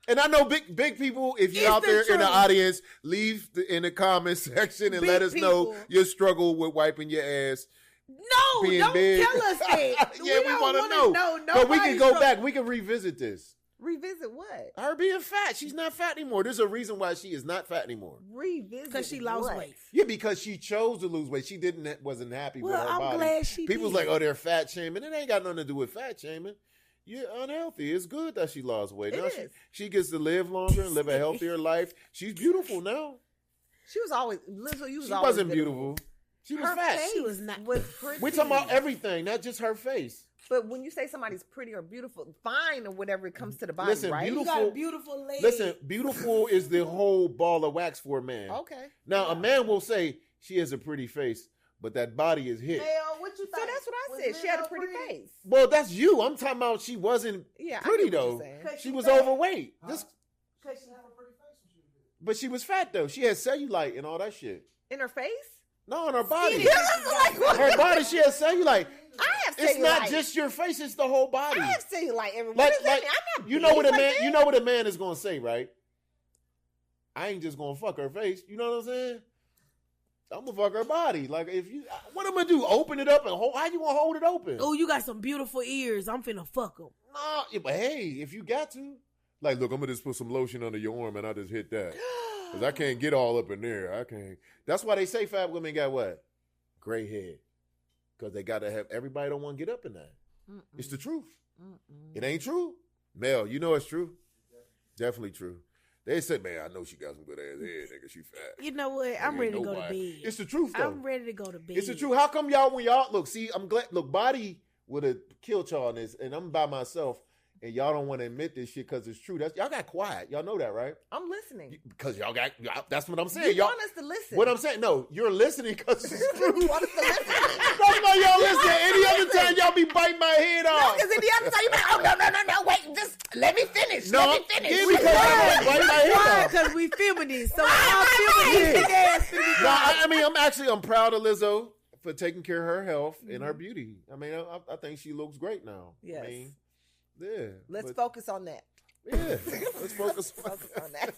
And I know big people, if you're out there in the audience, leave in the comment section and let us know your struggle with wiping your ass. No, don't tell us that. Yeah, we want to know. But we can go back. We can revisit this. Revisit what? Her being fat. She's not fat anymore. There's a reason why she is not fat anymore. Revisit because she lost weight. Yeah, because she chose to lose weight. She wasn't happy with her body. I'm glad she People's did. like, oh, they're fat shaming. It ain't got nothing to do with fat shaming. You're unhealthy. It's good that she lost weight. Now she gets to live longer and live a healthier life. She's beautiful now. She was always Lizzo. She wasn't beautiful. She was fat. She was not. Was pretty. We're talking about everything, not just her face. But when you say somebody's pretty or beautiful, fine or whatever, it comes to the body, listen, right? You got a beautiful leg. Listen, beautiful is the whole ball of wax for a man. Okay. Now, a man will say she has a pretty face, but that body is hit. Hell, what you think? So that's what I said. She had a pretty face. Well, that's you. I'm talking about she wasn't pretty, though. She was overweight. But she was fat, though. She had cellulite and all that shit. In her face? No, in her body. Her body, she has cellulite. I have cellulite. It's not just your face; it's the whole body. I have cellulite everywhere. Like, I'm not. You know what a man. You know what a man is gonna say, right? I ain't just gonna fuck her face. You know what I'm saying? I'm gonna fuck her body. Like what I'm gonna do? Open it up and hold? How you gonna hold it open? Oh, you got some beautiful ears. I'm finna fuck them. No, but hey, if you got to, like, look, I'm gonna just put some lotion under your arm and I just hit that. Because I can't get all up in there. I can't. That's why they say fat women got what? Gray hair. Because they got to have, everybody don't want to get up in that. It's the truth. It ain't true. Mel, you know it's true. Definitely true. They say, man, I know she got some good ass hair, nigga. She fat. You know what? I'm ready to go to bed. It's the truth, though. I'm ready to go to bed. It's the truth. How come when y'all, look, see, I'm glad, look, body would have killed y'all on this, and I'm by myself. And y'all don't want to admit this shit because it's true. Y'all got quiet. Y'all know that, right? I'm listening. Because that's what I'm saying. You want us to listen. What I'm saying, no, you're listening because it's true. You want us to listen. That's why y'all listen. Any other time, y'all be biting my head off. No, because any other time, you be like, no, wait, just let me finish. No, let me finish. Yeah, because y'all bite my head off. Because we filming this. So y'all filming this. No, I mean, I'm proud of Lizzo for taking care of her health and her beauty. I mean, I think she looks great now. Yes. I mean, yeah. Let's focus on that. Yeah. Let's focus on that.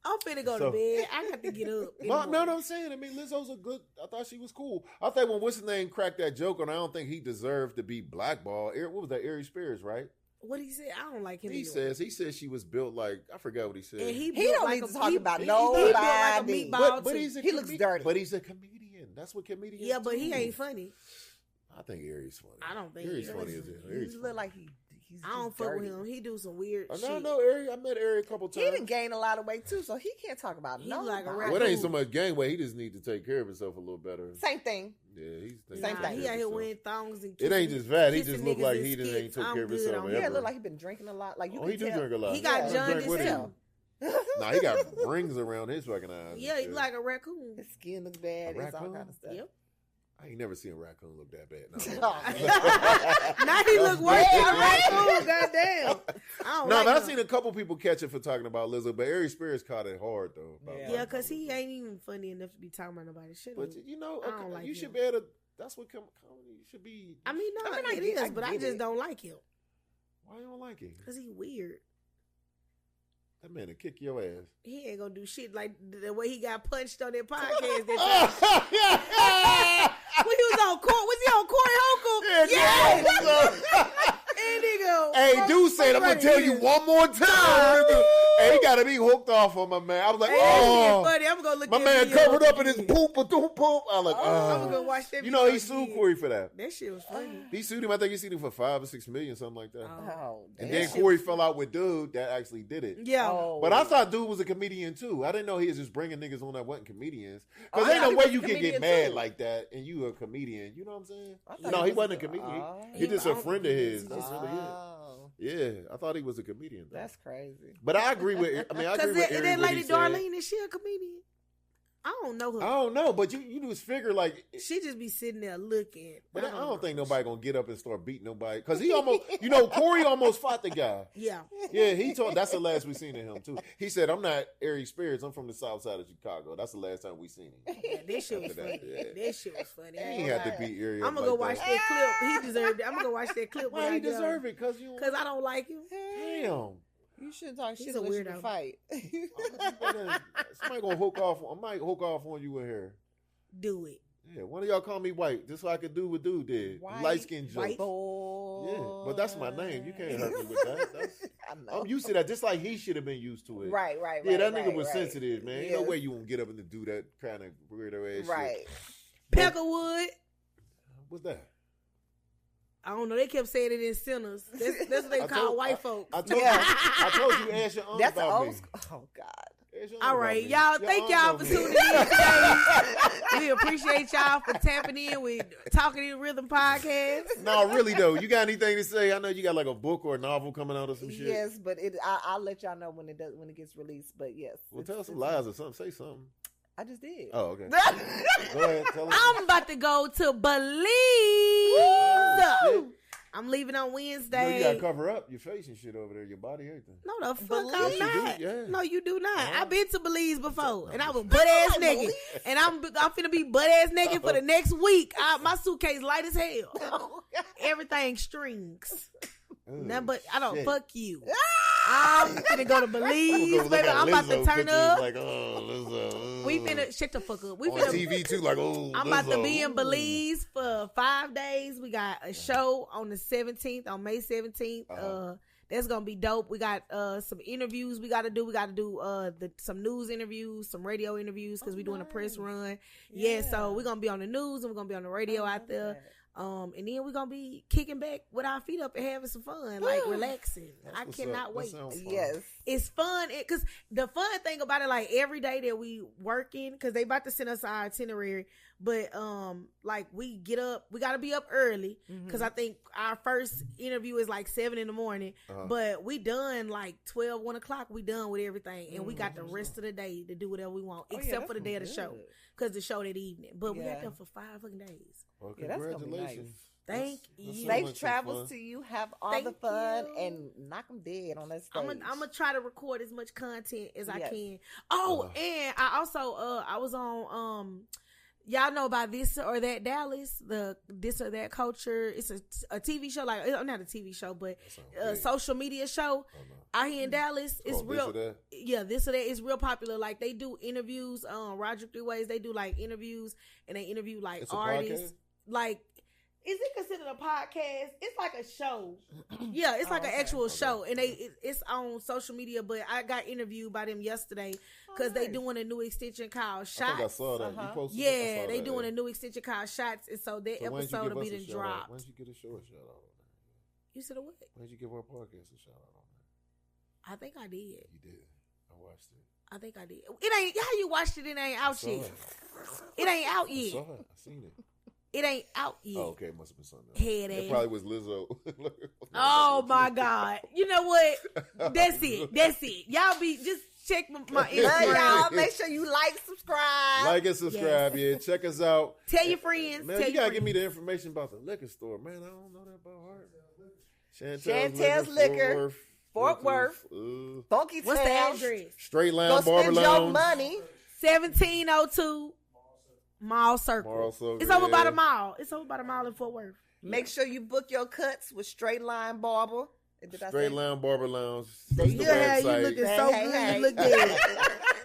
I'm finna go to bed. I got to get up. No, what I'm saying. I mean, Lizzo's I thought she was cool. I think when what's his name cracked that joke on, I don't think he deserved to be blackballed. What was that? Aries Spears, right? What he said? I don't like him. He says she was built like, I forgot what he said. And he don't like need to talk about nobody. Like but he looks dirty. But he's a comedian. That's what comedians Yeah, but do. he ain't funny. I think Aries funny. I don't think Aries funny as hell. He look like he's I don't fuck with him. He do some weird shit. No, Aries. I met Aries a couple times. He didn't gain a lot of weight too, so he can't talk about it. Like a well, it ain't so much gain weight. He just need to take care of himself a little better. Same thing. Yeah, he's same thing. He out here wearing thongs and it ain't just fat. He just look like he didn't ain't took care of himself. Yeah, look like he been drinking a lot. Like you can he do tell. drink a lot. He got jaundice too. Nah, he got rings around his fucking eyes. Yeah, he like a raccoon. His skin looks bad. It's all kind of stuff. Yep. I ain't never seen a raccoon look that bad. Now he look worse than a raccoon. Goddamn. But I've seen a couple people catch it for talking about Lizzo, but Ari Spears caught it hard though. Yeah, because he ain't even funny enough to be talking about nobody's shit. But you know, you should be able to. That's what comedy should be. I mean, it is, but I just don't like him. Why you don't like him? Because he weird. That man will kick your ass. He ain't gonna do shit like the way he got punched on that podcast. When he was on court, was he on Corey Holcomb? Yeah. And he go, hey, dude said, I'm gonna tell you one more time. Hey, he gotta be hooked off on my man. I was like, funny. I'm gonna look. My man covered up in his poop. I was like, I'm gonna watch that. You know, he sued Corey for that. That shit was funny. He sued him. I think he sued him for $5 or $6 million, something like that. And then that Corey fell out with dude that actually did it. Yeah. But I thought dude was a comedian too. I didn't know he was just bringing niggas on that wasn't comedians. Because ain't no way you can get mad like that and you a comedian. You know what I'm saying? No, he wasn't a comedian. He just a friend of his. That's really it. Yeah, I thought he was a comedian. Though. That's crazy. But I agree with. I agree with. And then Lady Darlene, is she a comedian? I don't know her. I don't know, but you just figure like she just be sitting there looking. But I don't think nobody gonna get up and start beating nobody because he almost, Corey almost fought the guy. Yeah, he told. That's the last we seen of him too. He said, "I'm not Ari Spears. I'm from the South Side of Chicago." That's the last time we seen him. Yeah, this shit was funny. That shit was funny. He ain't had to beat Ari. I'm gonna go watch that clip. He deserved it. I'm gonna go watch that clip. Why he deserve it? Because I don't like him. Damn. You shouldn't talk shit. He's a weirdo. Fight. Somebody gonna hook off. I might hook off on you in here. Do it. Yeah, one of y'all call me white, just so I could do what dude did. Light skin joke. White boy. Yeah, but that's my name. You can't hurt me with that. I'm used to that. Just like he should have been used to it. Right. Yeah, that nigga was sensitive, man. Ain't no way you won't get up and do that kind of weirdo ass shit. Right. Peckerwood. What's that? I don't know. They kept saying it in Sinners. That's what they call white folks. I told you, ask your aunt that's about me. Oh, God. All right, y'all. Thank y'all for tuning in today. We appreciate y'all for tapping in with Talking in Rhythm podcast. No, really though. You got anything to say? I know you got like a book or a novel coming out or some shit. Yes, but I'll let y'all know when it gets released. But yes. Well, tell us some lies or something. Say something. I just did. Oh, okay. Go ahead. Tell us. I'm about to go to Belize. Oh, I'm leaving on Wednesday. You gotta cover up your face and shit over there, your body, everything. No, the fuck I'm not. Yeah. No, you do not. I've been to Belize before, and I was butt ass naked, and I'm finna be butt ass naked for the next week. My suitcase light as hell. Everything strings. Nothing but I don't fuck you. I'm finna go to Belize, baby. I'm about to turn up. Like, Lizzo. We finna shut the fuck up. We on finna TV too. Like, I'm about to be in Belize for 5 days. We got a show on the 17th, on May 17th. That's gonna be dope. We got some interviews we gotta do. We gotta do some news interviews, some radio interviews because we're doing a press run. Yeah, so we're gonna be on the news and we're gonna be on the radio out there. And then we're gonna be kicking back with our feet up and having some fun, like relaxing. I cannot wait. Yes, it's fun because the fun thing about it, like every day that we working, because they about to send us our itinerary, but like we get up, we gotta be up early because I think our first interview is like 7 a.m, but we done like 12, 1 o'clock. We done with everything, and we got the rest of the day to do whatever we want, except for the day of the show, because the show that evening. But we got them for 5 fucking days. Well, congratulations. Thank you. Safe travels to you. Have all the fun and knock them dead on that stage. I'm gonna try to record as much content as I can. Oh, and I also I was on y'all know about This or That Dallas, the This or That Culture. It's a TV show, like not a TV show, but a social media show out here in Dallas. It's real. This or That is real popular. Like they do interviews. Roger 3 Ways. They do like interviews, and they interview like artists. Like, is it considered a podcast? It's like a show. Yeah, it's like an actual show, and it's on social media. But I got interviewed by them yesterday because they doing a new extension called Shots. I think I saw that. You posted yeah, they doing a new extension called Shots, and so that episode will be the drop. Why don't you get a show a shout out on that? You said a what? Why don't you give our podcast a shout out on that? I think I did. You did. I watched it. I think I did. It ain't. How you watched it? It ain't out yet. It ain't out yet. I saw it. I seen it. It ain't out yet. Oh, okay. It must have been something else. Head it probably was Lizzo. Oh, my God. You know what? That's it. Y'all be just check my Love Instagram. y'all. Make sure you like, subscribe. Like and subscribe. Yeah, check us out. Tell your friends. Man, tell you your gotta give friends. me the information about the liquor store, man. I don't know that about heart. Chantel's Liquor, Fort Worth. Funky What's the Town. address? Straight Go Line Barber spend your Lounge. money. 1702 Mall Circle. It's over by the mall. It's over by the mall in Fort Worth. Make sure you book your cuts with Straight Line Barber. Straight Line Barber Lounge. There you That's go. the Yeah, you website. looking Hey, so hey, good. hey. You look good.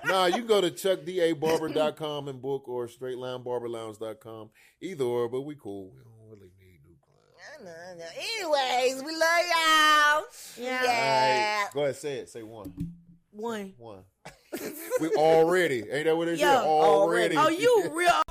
Nah, you can go to chuckdabarber.com and book, or straightlinebarberlounge.com. Either or, but we cool. We don't really need new clients. Anyways, we love y'all. Yeah. Yeah. All right, go ahead, say it. Say one. One. We already. Ain't that what it is? Yo, Already. Oh, you real